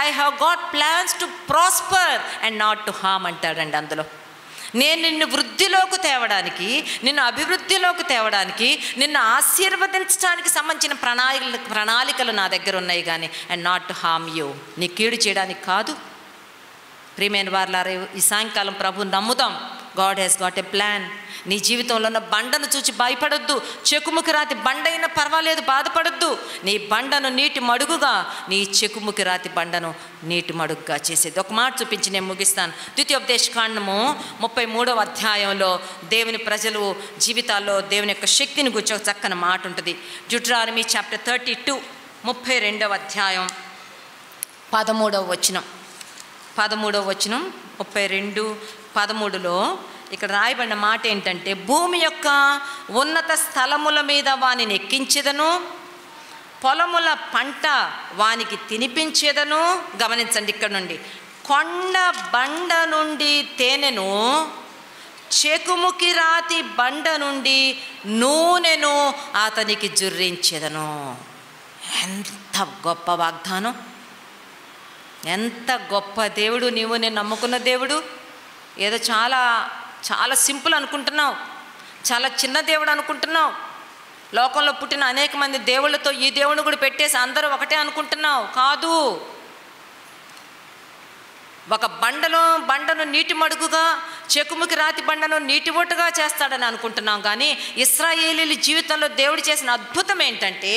I have got plans to prosper and not to harm అంటాడండి అందులో. నేను నిన్ను వృద్ధిలోకి తేవడానికి, నిన్ను అభివృద్ధిలోకి తేవడానికి, నిన్ను ఆశీర్వదించడానికి సంబంధించిన ప్రణాళికలు నా దగ్గర ఉన్నాయి కానీ and not to harm you, నీ కీడు చేయడానికి కాదు. ప్రియమైన వారలారా, ఈ సాయంకాలం ప్రభువుని నమ్ముదాం. God has got a plan. నీ జీవితంలో ఉన్న బండను చూచి భయపడొద్దు. చెకుముకి రాతి బండ అయినా పర్వాలేదు, బాధపడొద్దు. నీ బండను నీటి మడుగుగా, నీ చెకుముకి రాతి బండను నీటి మడుగుగా చేసేది. ఒక మాట చూపించి నేను ముగిస్తాను. ద్వితీయోపదేశకాండము 33వ అధ్యాయంలో దేవుని ప్రజలు జీవితాల్లో దేవుని యొక్క శక్తిని గురించి ఒక చక్కని మాట ఉంటుంది. డ్యూటరానమీ చాప్టర్ 32 32వ అధ్యాయం 13వ వచనం 32:13లో ఇక్కడ రాయబడిన మాట ఏంటంటే, భూమి యొక్క ఉన్నత స్థలముల మీద వానిని ఎక్కించేదను, పొలముల పంట వానికి తినిపించేదను. గమనించండి ఇక్కడ నుండి, కొండ బండ నుండి తేనెను, చెకుముకి రాతి బండ నుండి నూనెను అతనికి జుర్రించేదను. ఎంత గొప్ప వాగ్దానం, ఎంత గొప్ప దేవుడు. నీవు నేను నమ్ముకున్న దేవుడు ఏదో చాలా చాలా సింపుల్ అనుకుంటున్నావు, చాలా చిన్న దేవుడు అనుకుంటున్నావు. లోకంలో పుట్టిన అనేక మంది దేవుళ్ళతో ఈ దేవుని కూడా పెట్టేసి అందరూ ఒకటే అనుకుంటున్నావు. కాదు. ఒక బండను నీటి మడుగుగా, చెకుముకి రాతి బండను నీటి ఒట్టుగా చేస్తాడని అనుకుంటున్నాం. కానీ ఇశ్రాయేలీయుల జీవితంలో దేవుడు చేసిన అద్భుతం ఏంటంటే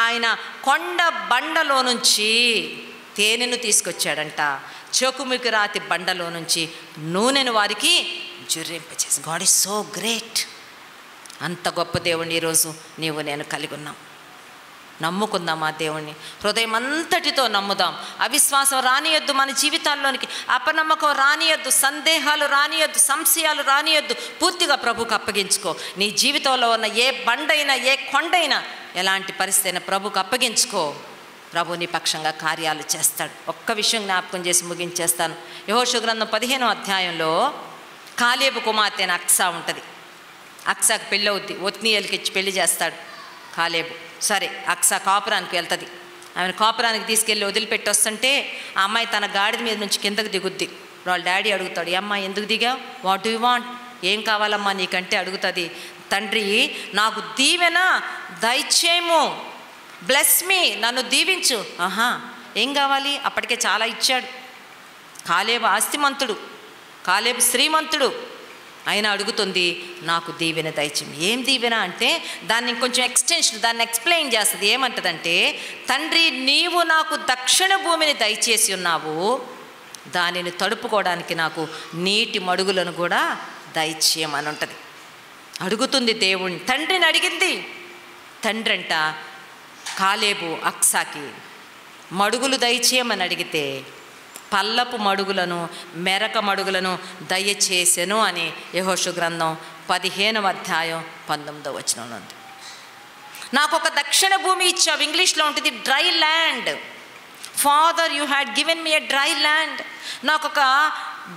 ఆయన కొండ బండలో నుంచి తేనెను తీసుకొచ్చాడంట. చెకుముకి రాతి బండలో నుంచి నూనెను వారికి జుర్రింపచేసి. God is so great. అంత గొప్ప దేవుణ్ణి ఈరోజు నీవు నేను కలిగి ఉన్నాం. నమ్ముకుందాం ఆ దేవుణ్ణి, హృదయం అంతటితో నమ్ముదాం. అవిశ్వాసం రానియొద్దు మన జీవితాల్లోనికి, అపనమ్మకం రానియొద్దు, సందేహాలు రానియొద్దు, సంశయాలు రానియొద్దు. పూర్తిగా ప్రభుకు అప్పగించుకో. నీ జీవితంలో ఉన్న ఏ బండైనా, ఏ కొండైనా, ఎలాంటి పరిస్థితి అయినా ప్రభుకు అప్పగించుకో. ప్రభు నీ పక్షంగా కార్యాలు చేస్తాడు. ఒక్క విషయం జ్ఞాపకం చేసి ముగించేస్తాను. యెహోషువ గ్రంథం 15వ అధ్యాయంలో కాలేబు కుమార్తె అయిన అక్సా ఉంటుంది. అక్సాకు పెళ్ళి అవుద్ది. ఒత్నీయేలుకి ఇచ్చి పెళ్లి చేస్తాడు కాలేబు. సరే, అక్సా కాపురానికి వెళ్తుంది. ఆమెను కాపురానికి తీసుకెళ్ళి వదిలిపెట్టి వస్తుంటే ఆ అమ్మాయి తన గాడిద మీద నుంచి కిందకు దిగుద్ది. వాళ్ళ డాడీ అడుగుతాడు, అమ్మా ఎందుకు దిగావు, వాట్ డూ యూ వాంట్, ఏం కావాలమ్మా నీకంటే అడుగుతుంది. తండ్రి నాకు దీవెన దయచేయము, బ్లెస్ మీ, నన్ను దీవించు. ఏం కావాలి, అప్పటికే చాలా ఇచ్చాడు. కాలేబు ఆస్తిమంతుడు, కాలేబు శ్రీమంతుడు, అయినా అడుగుతుంది నాకు దీవెన దయచేయము. ఏం దీవెన అంటే దాన్ని ఇంకొంచెం ఎక్స్టెన్షన్, దాన్ని ఎక్స్ప్లెయిన్ చేస్తుంది. ఏమంటదంటే, తండ్రి నీవు నాకు దక్షిణ భూమిని దయచేసి ఉన్నావు, దానిని తడుపుకోవడానికి నాకు నీటి మడుగులను కూడా దయచేయమని ఉంటుంది. అడుగుతుంది దేవుణ్ణి, తండ్రిని అడిగింది. తండ్రి అంట కాలేబు అక్సాకి మడుగులు దయచేయమని అడిగితే పల్లపు మడుగులను, మెరక మడుగులను దయచేసెను అని యెహోషువ గ్రంథం 15వ అధ్యాయం 19వ వచనంలో ఉంది. నాకు ఒక దక్షిణ భూమి ఇచ్చావు. ఇంగ్లీష్లో ఉంటుంది dry land. Father you had given me a dry land. నాకు ఒక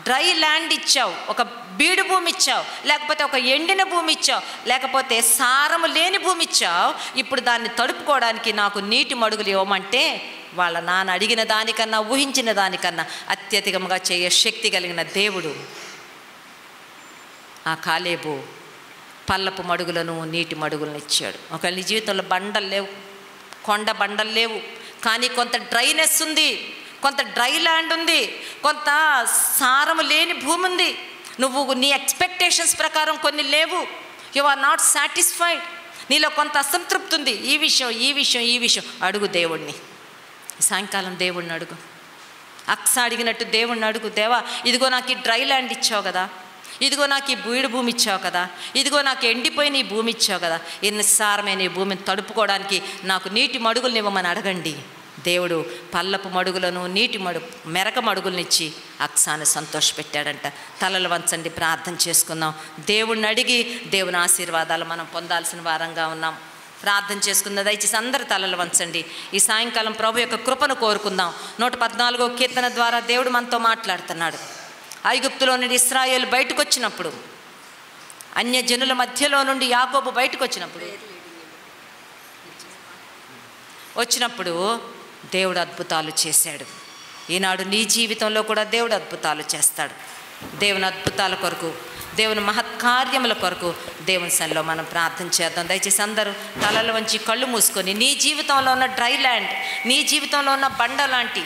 డ్రై ల్యాండ్ ఇచ్చావు, ఒక బీడు భూమి ఇచ్చావు, లేకపోతే ఒక ఎండిన భూమి ఇచ్చావు, లేకపోతే సారము లేని భూమి ఇచ్చావు. ఇప్పుడు దాన్ని తడుపుకోవడానికి నాకు నీటి మడుగులు ఇవ్వమంటే వాళ్ళ నాన్న అడిగిన దానికన్నా, ఊహించిన దానికన్నా అత్యధికంగా చేయ శక్తి కలిగిన దేవుడు ఆ కాలేబు పల్లపు మడుగులను, నీటి మడుగులను ఇచ్చాడు. ఒకవేళ నీ జీవితంలో బండలు లేవు, కొండ బండలు లేవు, కానీ కొంత డ్రైనెస్ ఉంది, కొంత డ్రై ల్యాండ్ ఉంది, కొంత సారము లేని భూమి ఉంది. నువ్వు నీ ఎక్స్పెక్టేషన్స్ ప్రకారం కొన్ని లేవు. You are not satisfied. నీలో కొంత అసంతృప్తి ఉంది. ఈ విషయం అడుగు దేవుణ్ణి. సాయంకాలం దేవుణ్ణి అడుగు. అక్స అడిగినట్టు దేవుణ్ణి అడుగు. దేవా, ఇదిగో నాకు ఈ డ్రై ల్యాండ్ ఇచ్చావు కదా, ఇదిగో నాకు ఈ బీడు భూమి ఇచ్చావు కదా, ఇదిగో నాకు ఎండిపోయిన ఈ భూమి ఇచ్చావు కదా, ఈ నిస్సారమైన ఈ భూమిని తడుపుకోవడానికి నాకు నీటి మడుగులను ఇవ్వమని అడగండి. దేవుడు పల్లపు మడుగులను, మెరక మడుగులను ఇచ్చి అక్సాను సంతోషపెట్టాడంట. తలలు వంచండి, ప్రార్థన చేసుకుందాం. దేవుణ్ణి అడిగి దేవుని ఆశీర్వాదాలు మనం పొందాల్సిన వారంగా ఉన్నాం. ప్రార్థన చేసుకుందాం. దయచేసి అందరు తలలు వంచండి. ఈ సాయంకాలం ప్రభు యొక్క కృపను కోరుకుందాం. 114వ కీర్తన ద్వారా దేవుడు మనతో మాట్లాడుతున్నాడు. ఐగుప్తులో నుండి ఇశ్రాయేలు బయటకు వచ్చినప్పుడు, అన్యజనుల మధ్యలో నుండి యాకోబు బయటకు వచ్చినప్పుడు దేవుడు అద్భుతాలు చేశాడు. ఈనాడు నీ జీవితంలో కూడా దేవుడు అద్భుతాలు చేస్తాడు. దేవుని అద్భుతాల కొరకు, దేవుని మహత్కార్యముల కొరకు దేవుని సన్నిధిలో మనం ప్రార్థన చేద్దాం. దయచేసి అందరూ తలలు వంచి కళ్ళు మూసుకొని నీ జీవితంలో ఉన్న డ్రై ల్యాండ్, నీ జీవితంలో ఉన్న బండ లాంటి,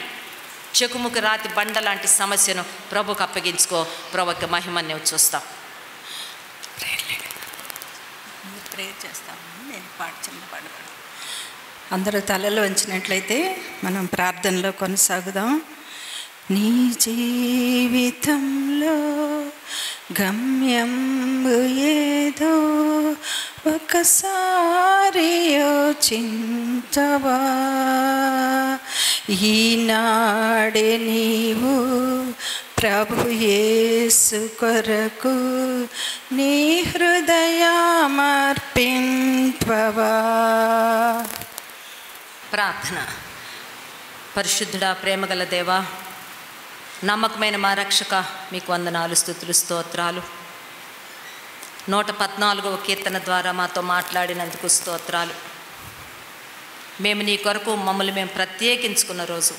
చెకుముకి రాతి బండ లాంటి సమస్యను ప్రభుకు అప్పగించుకో. ప్రభుకి మహిమని నువ్వు చూస్తావు. ప్రేయర్ చేస్తాము. నేను పాడబడతాను. అందరూ తలలు వంచినట్లయితే మనం ప్రార్థనలో కొనసాగుదాం. నీ జీవితంలో గమ్యం ఏదో ఒకసారి యోచించవా. ఈనాడే నీవు ప్రభు యేసు కొరకు నీ హృదయమర్పింపవా. ప్రార్థన. పరిశుద్ధుడా, ప్రేమగల దేవా, నమ్మకమైన మా రక్షక, మీకు వందనాలు, స్తుతులు, స్తోత్రాలు. 114వ కీర్తన ద్వారా మాతో మాట్లాడినందుకు స్తోత్రాలు. మేము నీ కొరకు మమ్మల్ని మేము ప్రత్యేకించుకున్న రోజు,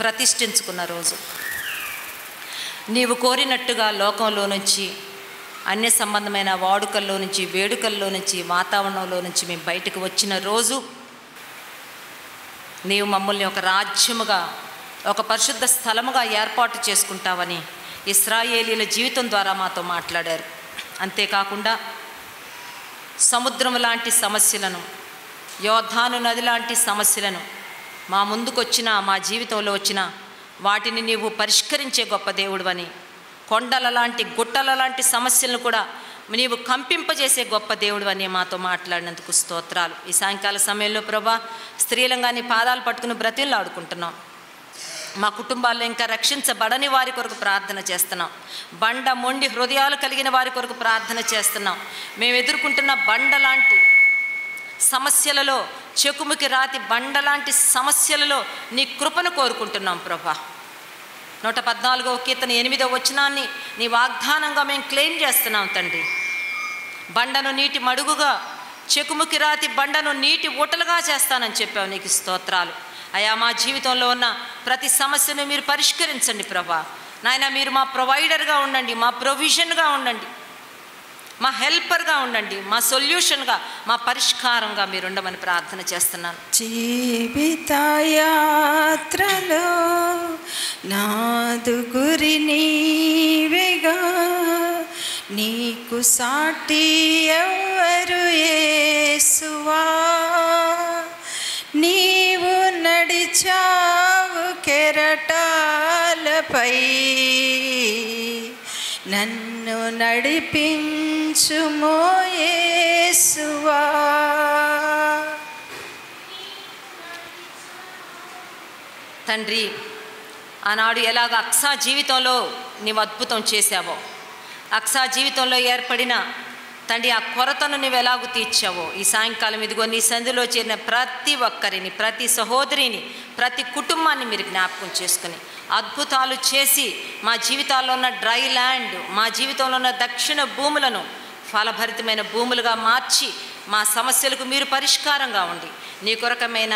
ప్రతిష్ఠించుకున్న రోజు, నీవు కోరినట్టుగా లోకంలో నుంచి అన్య సంబంధమైన వాడుకల్లో నుంచి, వేడుకల్లో నుంచి, వాతావరణంలో నుంచి మేము బయటకు వచ్చిన రోజు నీవు మమ్మల్ని ఒక రాజ్యముగా, ఒక పరిశుద్ధ స్థలముగా ఏర్పాటు చేసుకుంటావని ఇశ్రాయేలీల జీవితం ద్వారా మాతో మాట్లాడారు. అంతేకాకుండా సముద్రం లాంటి సమస్యలను, యోర్దాను నది లాంటి సమస్యలను మా ముందుకొచ్చిన, మా జీవితంలో వచ్చిన వాటిని నీవు పరిష్కరించే గొప్ప దేవుడివని, కొండల లాంటి, గుట్టల లాంటి సమస్యలను కూడా నీవు కంపింపజేసే గొప్ప దేవుడివని మాతో మాట్లాడినందుకు స్తోత్రాలు. ఈ సాయంకాల సమయంలో ప్రభా, స్త్రీలంగా నీ పాదాలు పట్టుకుని బ్రతిమలాడుకుంటున్నాం. మా కుటుంబాల్లో ఇంకా రక్షించబడని వారి కొరకు ప్రార్థన చేస్తున్నాం. బండ మొండి హృదయాలు కలిగిన వారి కొరకు ప్రార్థన చేస్తున్నాం. మేము ఎదుర్కొంటున్న బండ లాంటి సమస్యలలో, చెకుముకి రాతి బండ లాంటి సమస్యలలో నీ కృపను కోరుకుంటున్నాం ప్రభా. 114వ కీర్తన 8వ వచనాన్ని నీ వాగ్దానంగా మేము క్లెయిమ్ చేస్తున్నాం తండ్రి. బండను నీటి మడుగుగా, చెకుముకి రాతి బండను నీటి ఊటలుగా చేస్తానని చెప్పావు. నీకు స్తోత్రాలు అయా. మా జీవితంలో ఉన్న ప్రతి సమస్యను మీరు పరిష్కరించండి ప్రభా. నాయన, మీరు మా ప్రొవైడర్గా ఉండండి, మా ప్రొవిజన్గా ఉండండి, మా హెల్పర్గా ఉండండి, మా సొల్యూషన్గా, మా పరిష్కారంగా మీరు ఉండమని ప్రార్థన చేస్తున్నాను. జీవిత యాత్రలో నాదు గురి నీవేగా, నీకు సాటి ఎవ్వరు యేసువా. నీవు నడిచావు కెరటాలపై, నన్ను నడిపించుమో యేసువా. తండ్రి, ఆనాడు ఎలాగ అక్సా జీవితంలో నీవు అద్భుతం చేశావో, అక్సా జీవితంలో ఏర్పడిన తండ్రి ఆ కొరతను నువ్వు ఎలాగూ తీర్చావో, ఈ సాయంకాలం ఇదిగో నీ సంధిలో చేరిన ప్రతి ఒక్కరిని, ప్రతి సహోదరిని, ప్రతి కుటుంబాన్ని మీరు జ్ఞాపకం చేసుకుని అద్భుతాలు చేసి మా జీవితాల్లో ఉన్న డ్రై ల్యాండ్, మా జీవితంలో ఉన్న దక్షిణ భూములను ఫలభరితమైన భూములుగా మార్చి మా సమస్యలకు మీరు పరిష్కారంగా ఉండి నీ కొరకమైన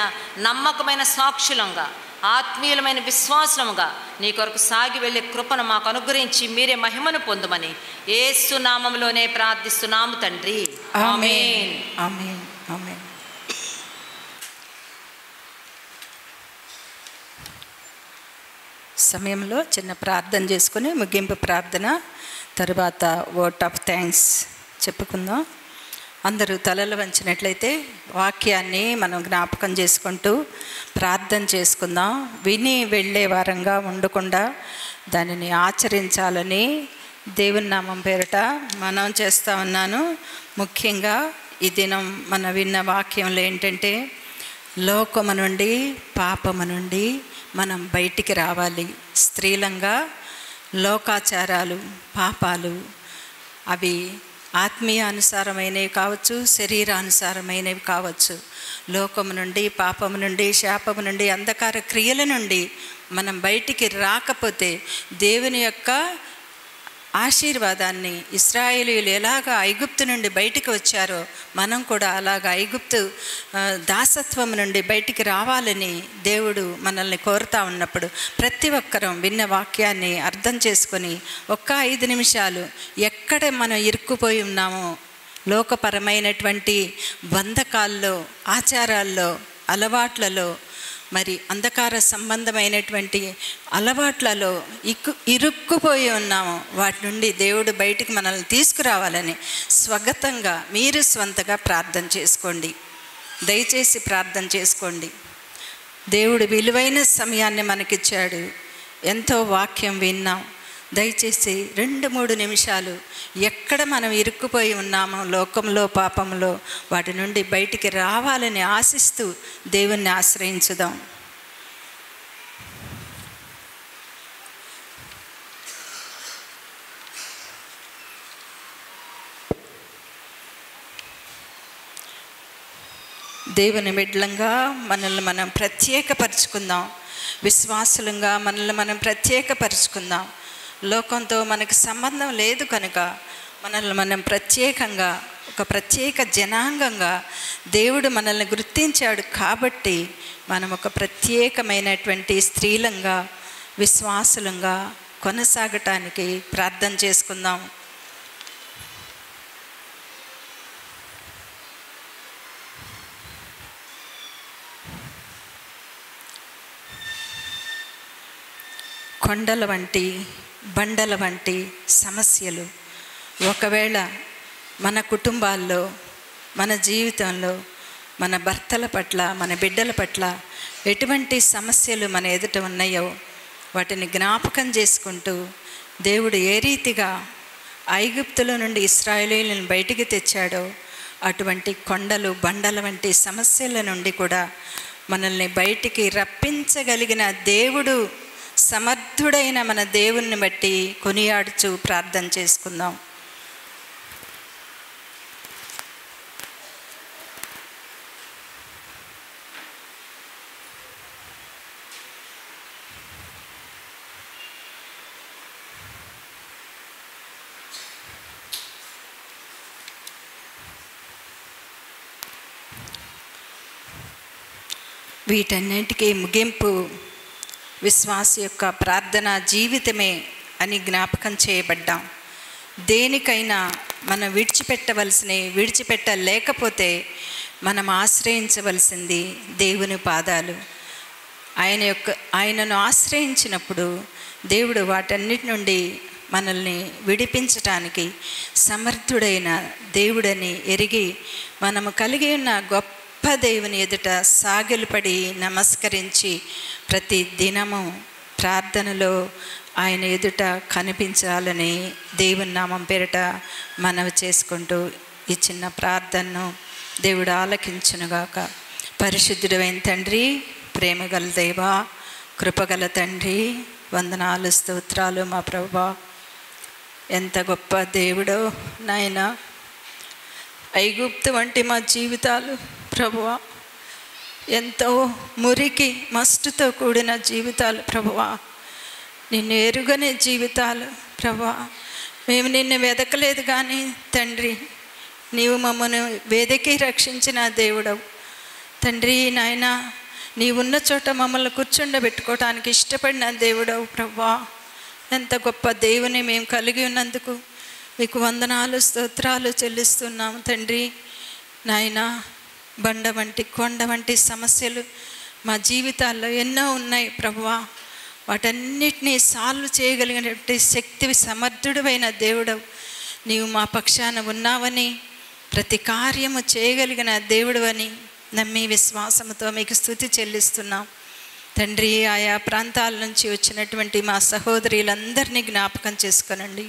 నమ్మకమైన సాక్షులంగా, ఆత్మీయులమైన విశ్వాసముగా నీ కొరకు సాగి వెళ్ళే కృపను మాకు అనుగ్రహించి మీరే మహిమను పొందమని యేసు నామములోనే ప్రార్థిస్తున్నాము తండ్రి. ఆమేన్. ఆమేన్. ఆమేన్. సమయంలో చిన్న ప్రార్థన చేసుకుని ముగింపు ప్రార్థన, తర్వాత వర్డ్ ఆఫ్ థ్యాంక్స్ చెప్పుకుందాం. అందరూ తలలు వంచినట్లయితే వాక్యాన్ని మనం జ్ఞాపకం చేసుకుంటూ ప్రార్థన చేసుకుందాం. విని వెళ్ళే వారంగా ఉండకుండా దానిని ఆచరించాలని దేవుని నామం పేరిట మనం చేస్తూ ఉన్నాను. ముఖ్యంగా ఈ దినం మన విన్న వాక్యంలో ఏంటంటే, లోకము నుండి, పాపము నుండి మనం బయటికి రావాలి. స్త్రీలంగా లోకాచారాలు, పాపాలు అవి ఆత్మీయానుసారమైనవి కావచ్చు, శరీరానుసారమైనవి కావచ్చు. లోకము నుండి, పాపము నుండి, శాపము నుండి, అంధకార క్రియల నుండి మనం బయటికి రాకపోతే దేవుని యొక్క ఆశీర్వాదాన్ని, ఇశ్రాయేలీయులు ఎలాగ ఐగుప్తు నుండి బయటికి వచ్చారో మనం కూడా అలాగ ఐగుప్తు దాసత్వం నుండి బయటికి రావాలని దేవుడు మనల్ని కోరుతా ఉన్నప్పుడు ప్రతి ఒక్కరం విన్న వాక్యాన్ని అర్థం చేసుకొని ఒక్క 5 నిమిషాలు ఎక్కడ మనం ఇరుక్కుపోయి ఉన్నామో, లోకపరమైనటువంటి బంధకాల్లో, ఆచారాల్లో, అలవాట్లలో, మరి అంధకార సంబంధమైనటువంటి అలవాట్లలో ఇరుక్కుపోయి ఉన్నాము, వాటి నుండి దేవుడు బయటికి మనల్ని తీసుకురావాలని స్వగతంగా మీరు స్వంతగా ప్రార్థన చేసుకోండి. దయచేసి ప్రార్థన చేసుకోండి. దేవుడు విలువైన సమయాన్ని మనకిచ్చాడు. ఎంతో వాక్యం విన్నాం. దయచేసి 2-3 నిమిషాలు ఎక్కడ మనం ఇరుక్కుపోయి ఉన్నామో లోకంలో, పాపంలో, వాటి నుండి బయటికి రావాలని ఆశిస్తూ దేవుణ్ణి ఆశ్రయించుదాం. దేవుని బిడ్డలంగా మనల్ని మనం ప్రత్యేకపరుచుకుందాం. విశ్వాసులంగా మనల్ని మనం ప్రత్యేకపరుచుకుందాం. లోకంతో మనకు సంబంధం లేదు కనుక మనల్ని మనం ప్రత్యేకంగా, ఒక ప్రత్యేక జనాంగంగా దేవుడు మనల్ని గుర్తించాడు. కాబట్టి మనం ఒక ప్రత్యేకమైనటువంటి స్త్రీలంగా, విశ్వాసులంగా కొనసాగటానికి ప్రార్థన చేసుకుందాం. కొండల వంటి బండల వంటి సమస్యలు ఒకవేళ మన కుటుంబాల్లో, మన జీవితంలో, మన భర్తల పట్ల, మన బిడ్డల పట్ల ఎటువంటి సమస్యలు మన ఎదుట ఉన్నాయో వాటిని జ్ఞాపకం చేసుకుంటూ దేవుడు ఏ రీతిగా ఐగుప్తులో నుండి ఇశ్రాయేలీయులను బయటికి తెచ్చాడో అటువంటి కొండలు బండల వంటి సమస్యల నుండి కూడా మనల్ని బయటికి రప్పించగలిగిన దేవుడు, సమర్థుడైన మన దేవుణ్ణి బట్టి కొనియాడుచు ప్రార్థన చేసుకుందాం. వీటన్నిటికీ ముగింపు విశ్వాస యొక్క ప్రార్థనా జీవితమే అని జ్ఞాపకం చేయబడ్డాం. దేనికైనా మనం విడిచిపెట్టలేకపోతే మనం ఆశ్రయించవలసింది దేవుని పాదాలు. ఆయనను ఆశ్రయించినప్పుడు దేవుడు వాటన్నిటి నుండి మనల్ని విడిపించటానికి సమర్థుడైన దేవుడని ఎరిగి మనము కలిగి ఉన్న గొప్ప దేవుని ఎదుట సాగిలపడి నమస్కరించి ప్రతి దినము ప్రార్థనలో ఆయన ఎదుట కనిపించాలని దేవుని నామం పేరిట మనవి చేసుకుంటూ ఈ చిన్న ప్రార్థనను దేవుడు ఆలకించునుగాక. పరిశుద్ధుడైన తండ్రి, ప్రేమగల దేవా, కృపగల తండ్రి, వందనాలు, స్తోత్రాలు మా ప్రభువా. ఎంత గొప్ప దేవుడో నాయన. ఐగుప్తు వంటి మా జీవితాలు ప్రభువా, ఎంతో మురికి మస్టుతో కూడిన జీవితాలు ప్రభువా, నిన్ను ఎరుగనే జీవితాలు ప్రభువా. మేము నిన్ను వెదకలేదు కానీ తండ్రి, నీవు మమ్మను వెదకి రక్షించిన దేవుడవు తండ్రి. నాయన, నీవున్న చోట మమ్మల్ని కూర్చుండబెట్టుకోవటానికి ఇష్టపడిన దేవుడవు ప్రభువా. ఎంత గొప్ప దేవుని మేము కలిగి ఉన్నందుకు మీకు వందనాలు, స్తోత్రాలు చెల్లిస్తున్నాము తండ్రి. నాయన, బండ వంటి కొండ వంటి సమస్యలు మా జీవితాల్లో ఎన్నో ఉన్నాయి ప్రభువా. వాటన్నిటినీ సాల్వ్ చేయగలిగినటువంటి శక్తి సమర్థుడైన దేవుడవు నీవు మా పక్షాన ఉన్నావని, ప్రతి కార్యము చేయగలిగిన దేవుడు అని నమ్మి విశ్వాసంతో మీకు స్తుతి చెల్లిస్తున్నాం తండ్రి. ఆయా ప్రాంతాల నుంచి వచ్చినటువంటి మా సహోదరులందరినీ జ్ఞాపకం చేసుకోనండి.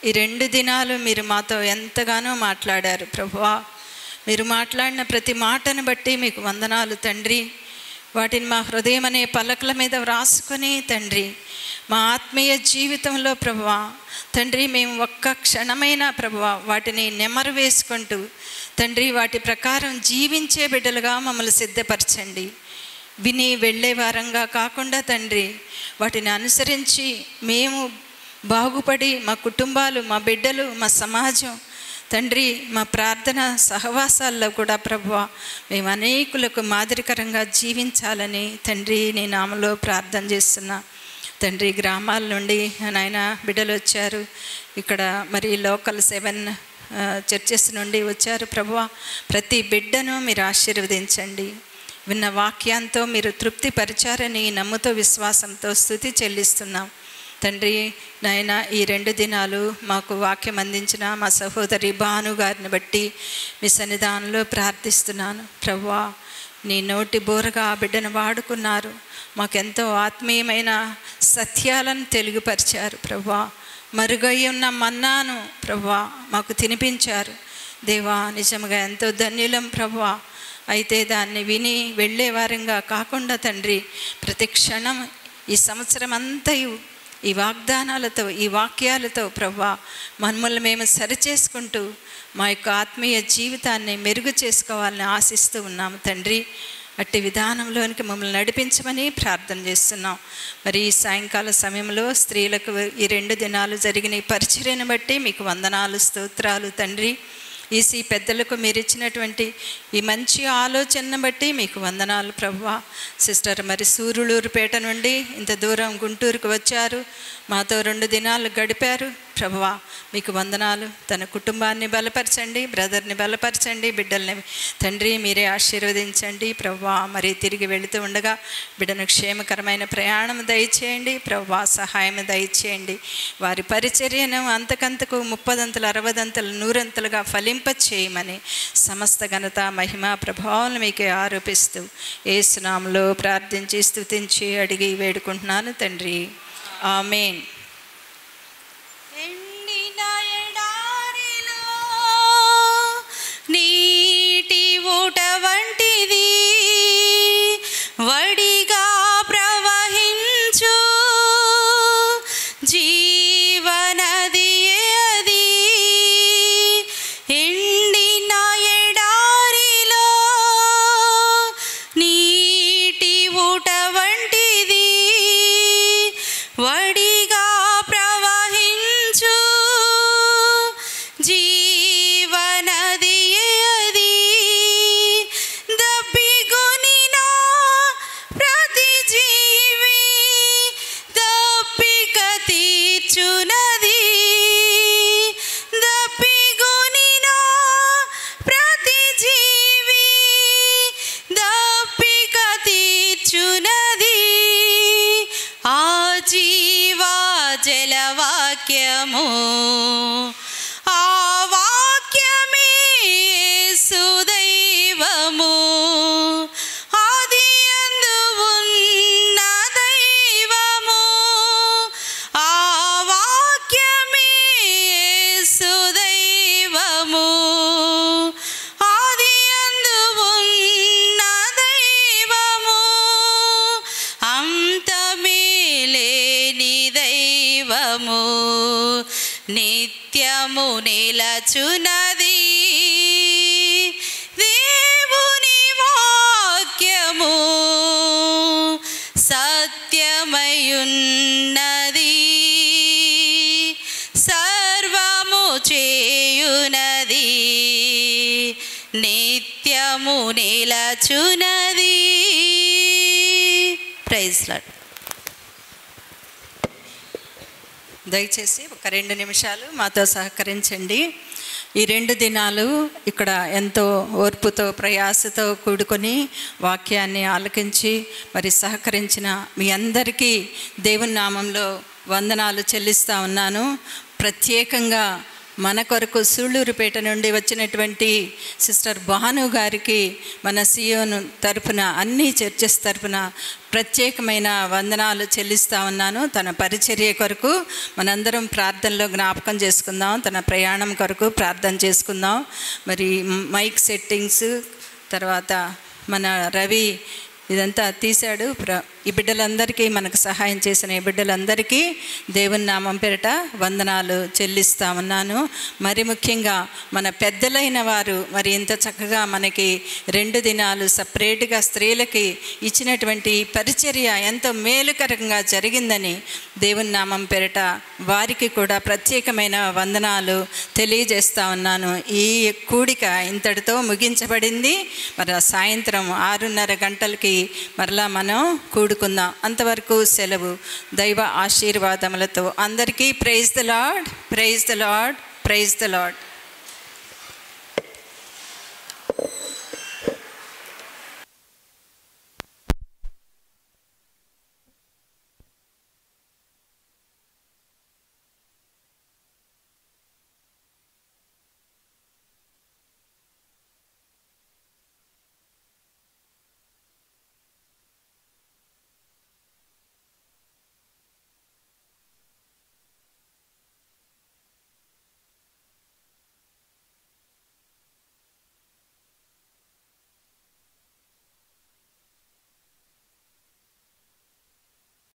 ఈ 2 దినాలు మీరు మాతో ఎంతగానో మాట్లాడారు ప్రభువా. మీరు మాట్లాడిన ప్రతి మాటను బట్టి మీకు వందనాలు తండ్రి. వాటిని మా హృదయం అనే పలకల మీద వ్రాసుకొని తండ్రి, మా ఆత్మీయ జీవితంలో ప్రభువా తండ్రి, మేము ఒక్క క్షణమైనా ప్రభువా వాటిని నెమరు వేసుకుంటూ తండ్రి, వాటి ప్రకారం జీవించే బిడ్డలుగా మమ్మల్ని సిద్ధపరచండి. విని వెళ్ళే వారంగా కాకుండా తండ్రి, వాటిని అనుసరించి మేము బాగుపడి మా కుటుంబాలు, మా బిడ్డలు, మా సమాజం తండ్రి, మా ప్రార్థన సహవాసాల్లో కూడా ప్రభువా మేము అనేకులకు మాదిరికరంగా జీవించాలని తండ్రి నీ నామములో ప్రార్థన చేస్తున్నా తండ్రి. గ్రామాల నుండి నాయన బిడ్డలు వచ్చారు, ఇక్కడ మరి లోకల్ 7 చర్చెస్ నుండి వచ్చారు ప్రభువా. ప్రతి బిడ్డను మీరు ఆశీర్వదించండి. విన్న వాక్యాంతో మీరు తృప్తిపరిచారని నమ్ముతో విశ్వాసంతో స్తుతి చెల్లిస్తున్నాం తండ్రి. నాయన, ఈ 2 దినాలు మాకు వాక్యం అందించిన మా సహోదరి భాను గారిని బట్టి మీ సన్నిధానంలో ప్రార్థిస్తున్నాను ప్రభువా. నీ నోటి బోరగా ఆ బిడ్డను వాడుకున్నారు. మాకెంతో ఆత్మీయమైన సత్యాలను తెలుగుపరిచారు ప్రభువా. మరుగై ఉన్న మన్నాను ప్రభువా మాకు తినిపించారు దేవా. నిజంగా ఎంతో ధన్యులం ప్రభువా. అయితే దాన్ని విని వెళ్ళే వారంగా కాకుండా తండ్రి, ప్రతి క్షణం ఈ సంవత్సరం అంతయు ఈ వాగ్దానాలతో, ఈ వాక్యాలతో ప్రభువా మమ్మల్ని మేము సరిచేసుకుంటూ మా యొక్క ఆత్మీయ జీవితాన్ని మెరుగు చేసుకోవాలని ఆశిస్తూ ఉన్నాము తండ్రి. అట్టి విధానంలోనికి మమ్మల్ని నడిపించమని ప్రార్థన చేస్తున్నాం. మరి ఈ సాయంకాల సమయంలో స్త్రీలకు ఈ 2 దినాలు జరిగిన ఈ పరిచర్యను బట్టి మీకు వందనాలు, స్తోత్రాలు తండ్రి. ఈసీ పెద్దలకు మీరు ఇచ్చినటువంటి ఈ మంచి ఆలోచనను బట్టి మీకు వందనాలు ప్రభువా. సిస్టర్ మరి సూరులూరుపేట నుండి ఇంత దూరం గుంటూరుకు వచ్చారు, మాతో 2 దినాలు గడిపారు ప్రభువా మీకు వందనాలు. తన కుటుంబాన్ని బలపరచండి, బ్రదర్ని బలపరచండి, బిడ్డల్ని తండ్రి మీరే ఆశీర్వదించండి ప్రభువా. మరి తిరిగి వెళుతూ ఉండగా బిడ్డను క్షేమకరమైన ప్రయాణం దయచేయండి ప్రభువా, సహాయం దయచేయండి. వారి పరిచర్యను అంతకంతకు 30 60 100 ఫలింప చేయమని సమస్త ఘనత మహిమ ప్రభావాలను మీకే ఆరోపిస్తూ యేసు నామములో ప్రార్థించి స్తుతించి అడిగి వేడుకుంటున్నాను తండ్రి, ఆమేన్. ఎండిన ఎడారిలో నీటి ఊట వంటిది వడిగా ప్రవహించు జీవనదియే అది. ఎండిన ఎడారిలో నీటి ఊట వంటిది వడిగా ప్రవహించు జీవనదియే అది. దప్పికొనిన ప్రతి జీవి దప్పిక తీర్చునది. దప్పికొనిన ప్రతి జీవి దప్పిక తీర్చునది. ఆ జీవా జలవాక్యము, ఆ వాక్యమే యేసు దైవము. ఆది యందు ఉన్న దైవము, ఆ వాక్యమే యేసు దైవము. ఆది యందు ఉన్న దైవము, అంతమేలేని దైవము. నిత్యము నిలచునది దేవుని వాక్యము. సత్యమయున్నది, సర్వము చేయునది, నిత్యము నిలచునది. Praise lord. దయచేసి ఒక 2 నిమిషాలు మాతో సహకరించండి. ఈ 2 దినాలు ఇక్కడ ఎంతో ఓర్పుతో ప్రయాసతో కూడుకొని వాక్యాన్ని ఆలకించి మరి సహకరించిన మీ అందరికీ దేవుని నామంలో వందనాలు చెల్లిస్తూ ఉన్నాను. ప్రత్యేకంగా మన కొరకు సూళ్ళూరుపేట నుండి వచ్చినటువంటి సిస్టర్ భాను గారికి మన సియోను తరపున అన్ని చర్చెస్ తరపున ప్రత్యేకమైన వందనాలు చెల్లిస్తూ ఉన్నాను. తన పరిచర్య కొరకు మనందరం ప్రార్థనలో జ్ఞాపకం చేసుకుందాం. తన ప్రయాణం కొరకు ప్రార్థన చేసుకుందాం. మరి మైక్ సెట్టింగ్స్ తర్వాత మన రవి ఇదంతా తీశాడు. ఈ బిడ్డలందరికీ మనకు సహాయం చేసిన ఈ బిడ్డలందరికీ దేవుని నామం పేరిట వందనాలు చెల్లిస్తా ఉన్నాను. మరి ముఖ్యంగా మన పెద్దలైన వారు మరి ఇంత చక్కగా మనకి 2 దినాలు సపరేట్గా స్త్రీలకి ఇచ్చినటువంటి పరిచర్య ఎంతో మేలుకరంగా జరిగిందని దేవుని నామం పేరిట వారికి కూడా ప్రత్యేకమైన వందనాలు తెలియజేస్తా ఉన్నాను. ఈ కూడిక ఇంతటితో ముగించబడింది. మరి సాయంత్రం 6:30 గంటలకి మరలా మనం కూడుకుందాం. అంతవరకు సెలవు. దైవ ఆశీర్వాదములతో అందరికీ praise the Lord, praise the Lord, praise the lord.